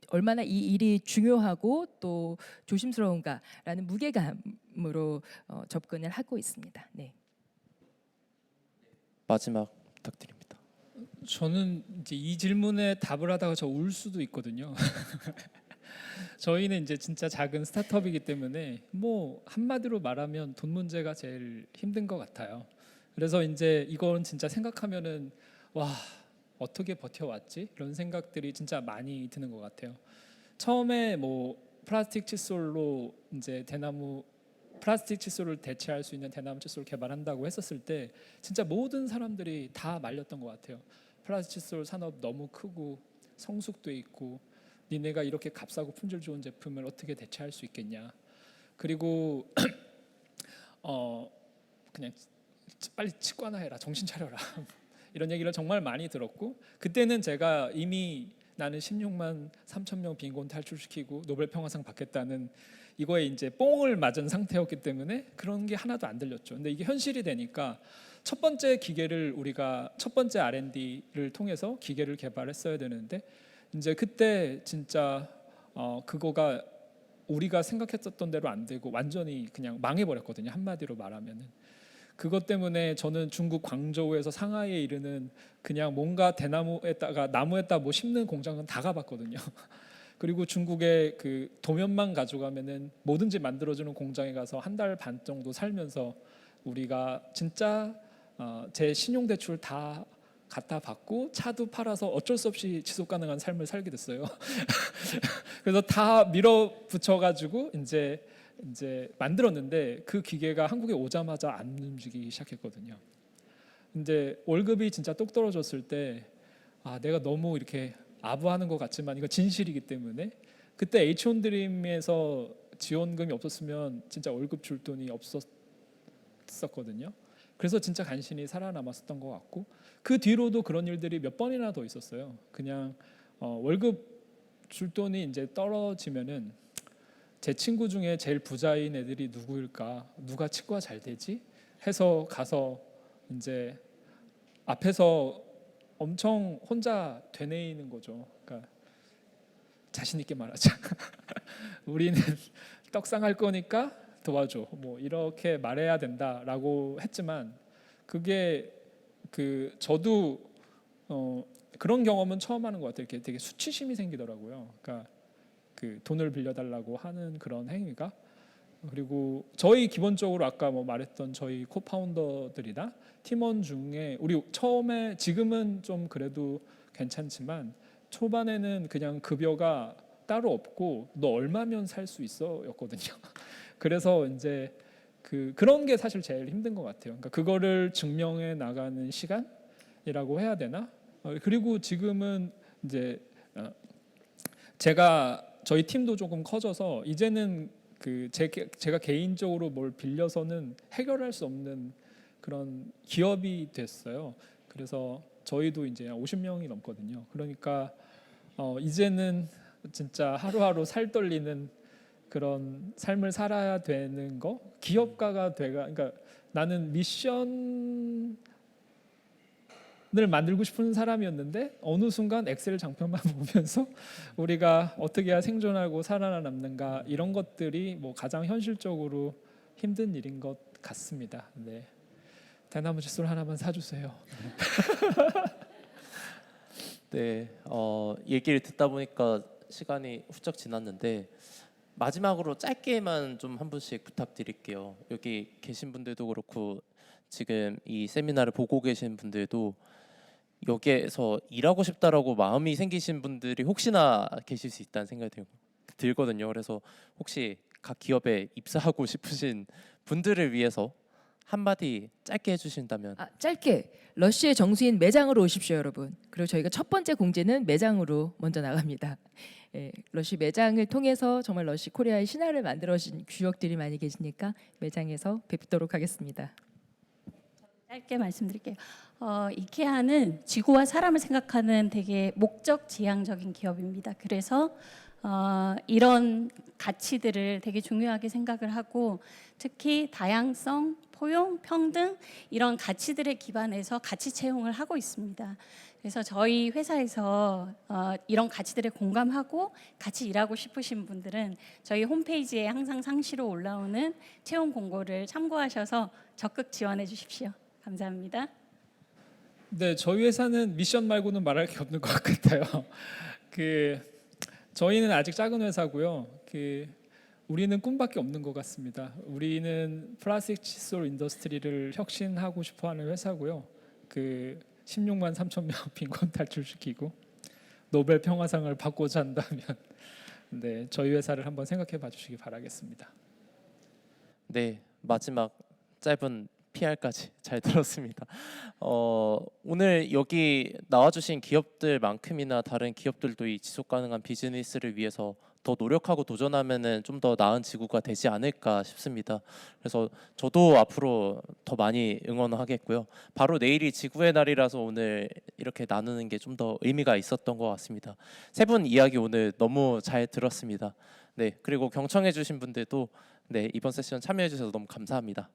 얼마나 이 일이 중요하고 또 조심스러운가라는 무게감으로 접근을 하고 있습니다. 네. 마지막 부탁드립니다. 저는 이제 이 질문에 답을 하다가 저 울 수도 있거든요. 저희는 이제 진짜 작은 스타트업이기 때문에 뭐 한마디로 말하면 돈 문제가 제일 힘든 것 같아요. 그래서 이제 이건 진짜 생각하면은 와 어떻게 버텨왔지? 이런 생각들이 진짜 많이 드는 것 같아요. 처음에 뭐 플라스틱 칫솔로 이제 플라스틱 칫솔을 대체할 수 있는 대나무 칫솔을 개발한다고 했었을 때 진짜 모든 사람들이 다 말렸던 것 같아요. 플라스틱 칫솔 산업 너무 크고 성숙도 있고 니네가 이렇게 값싸고 품질 좋은 제품을 어떻게 대체할 수 있겠냐. 그리고 그냥 빨리 치과나 해라, 정신 차려라 이런 얘기를 정말 많이 들었고 그때는 제가 이미 나는 16만 3천 명 빈곤 탈출시키고 노벨 평화상 받겠다는 이거에 이제 뽕을 맞은 상태였기 때문에 그런 게 하나도 안 들렸죠. 근데 이게 현실이 되니까 첫 번째 기계를 우리가 첫 번째 R&D를 통해서 기계를 개발했어야 되는데 이제 그때 진짜 그거가 우리가 생각했었던 대로 안 되고 완전히 그냥 망해버렸거든요. 한마디로 말하면은. 그것 때문에 저는 중국 광저우에서 상하이에 이르는 그냥 뭔가 나무에다 뭐 심는 공장은 다 가봤거든요. 그리고 중국의 그 도면만 가져가면은 뭐든지 만들어주는 공장에 가서 한 달 반 정도 살면서 우리가 진짜 제 신용대출 다 갖다 받고 차도 팔아서 어쩔 수 없이 지속 가능한 삶을 살게 됐어요. 그래서 다 밀어붙여가지고 이제 만들었는데 그 기계가 한국에 오자마자 안 움직이기 시작했거든요. 근데 월급이 진짜 똑 떨어졌을 때 내가 너무 이렇게 아부하는 것 같지만 이거 진실이기 때문에 그때 H1드림에서 지원금이 없었으면 진짜 월급 줄 돈이 없었거든요. 그래서 진짜 간신히 살아남았었던 것 같고 그 뒤로도 그런 일들이 몇 번이나 더 있었어요. 그냥 월급 줄 돈이 이제 떨어지면은 제 친구 중에 제일 부자인 애들이 누구일까? 누가 치과 잘 되지? 해서 가서 이제 앞에서 엄청 혼자 되뇌이는 거죠. 그러니까 자신 있게 말하자. 우리는 떡상할 거니까 도와줘. 뭐 이렇게 말해야 된다라고 했지만 그게 저도 그런 경험은 처음 하는 것 같아요. 이렇게 되게 수치심이 생기더라고요. 그러니까 그 돈을 빌려달라고 하는 그런 행위가 그리고 저희 기본적으로 아까 뭐 말했던 저희 코파운더들이나 팀원 중에 우리 처음에 지금은 좀 그래도 괜찮지만 초반에는 그냥 급여가 따로 없고 너 얼마면 살 수 있어였거든요. 그래서 이제 그런 게 사실 제일 힘든 것 같아요. 그러니까 그거를 증명해 나가는 시간이라고 해야 되나? 그리고 지금은 이제 저희 팀도 조금 커져서 이제는 제가 개인적으로 뭘 빌려서는 해결할 수 없는 그런 기업이 됐어요. 그래서 저희도 이제 50명이 넘거든요. 그러니까 이제는 진짜 하루하루 살 떨리는 그런 삶을 살아야 되는 거 기업가가 그러니까 나는 미션을 만들고 싶은 사람이었는데 어느 순간 엑셀 장표만 보면서 우리가 어떻게 해야 생존하고 살아남는가 이런 것들이 뭐 가장 현실적으로 힘든 일인 것 같습니다. 네. 대나무 칫솔 하나만 사주세요. 네, 얘기를 듣다 보니까 시간이 훌쩍 지났는데 마지막으로 짧게만 좀 한 분씩 부탁드릴게요. 여기 계신 분들도 그렇고 지금 이 세미나를 보고 계신 분들도 여기에서 일하고 싶다라고 마음이 생기신 분들이 혹시나 계실 수 있다는 생각이 들거든요. 그래서 혹시 각 기업에 입사하고 싶으신 분들을 위해서 한마디 짧게 해주신다면. 짧게 러쉬의 정수인 매장으로 오십시오, 여러분. 그리고 저희가 첫 번째 공지는 매장으로 먼저 나갑니다. 러쉬 매장을 통해서 정말 러쉬 코리아의 신화를 만들어진 주역들이 많이 계시니까 매장에서 뵙도록 하겠습니다. 짧게 말씀드릴게요. 이케아는 지구와 사람을 생각하는 되게 목적 지향적인 기업입니다. 그래서 이런 가치들을 되게 중요하게 생각을 하고 특히 다양성, 포용, 평등 이런 가치들에 기반해서 가치 채용을 하고 있습니다. 그래서 저희 회사에서 이런 가치들에 공감하고 같이 일하고 싶으신 분들은 저희 홈페이지에 항상 상시로 올라오는 채용 공고를 참고하셔서 적극 지원해 주십시오. 감사합니다. 네, 저희 회사는 미션 말고는 말할 게 없는 것 같아요. 저희는 아직 작은 회사고요. 우리는 꿈밖에 없는 것 같습니다. 우리는 플라스틱 칫솔 인더스트리를 혁신하고 싶어하는 회사고요. 16만 3천 명 빈곤 탈출시키고 노벨 평화상을 받고자 한다면 네, 저희 회사를 한번 생각해 봐주시기 바라겠습니다. 네, 마지막 짧은 PR까지 잘 들었습니다. 오늘 여기 나와주신 기업들만큼이나 다른 기업들도 이 지속 가능한 비즈니스를 위해서 더 노력하고 도전하면은 좀 더 나은 지구가 되지 않을까 싶습니다. 그래서 저도 앞으로 더 많이 응원하겠고요. 바로 내일이 지구의 날이라서 오늘 이렇게 나누는 게 좀 더 의미가 있었던 것 같습니다. 세 분 이야기 오늘 너무 잘 들었습니다. 네, 그리고 경청해주신 분들도 네, 이번 세션 참여해주셔서 너무 감사합니다.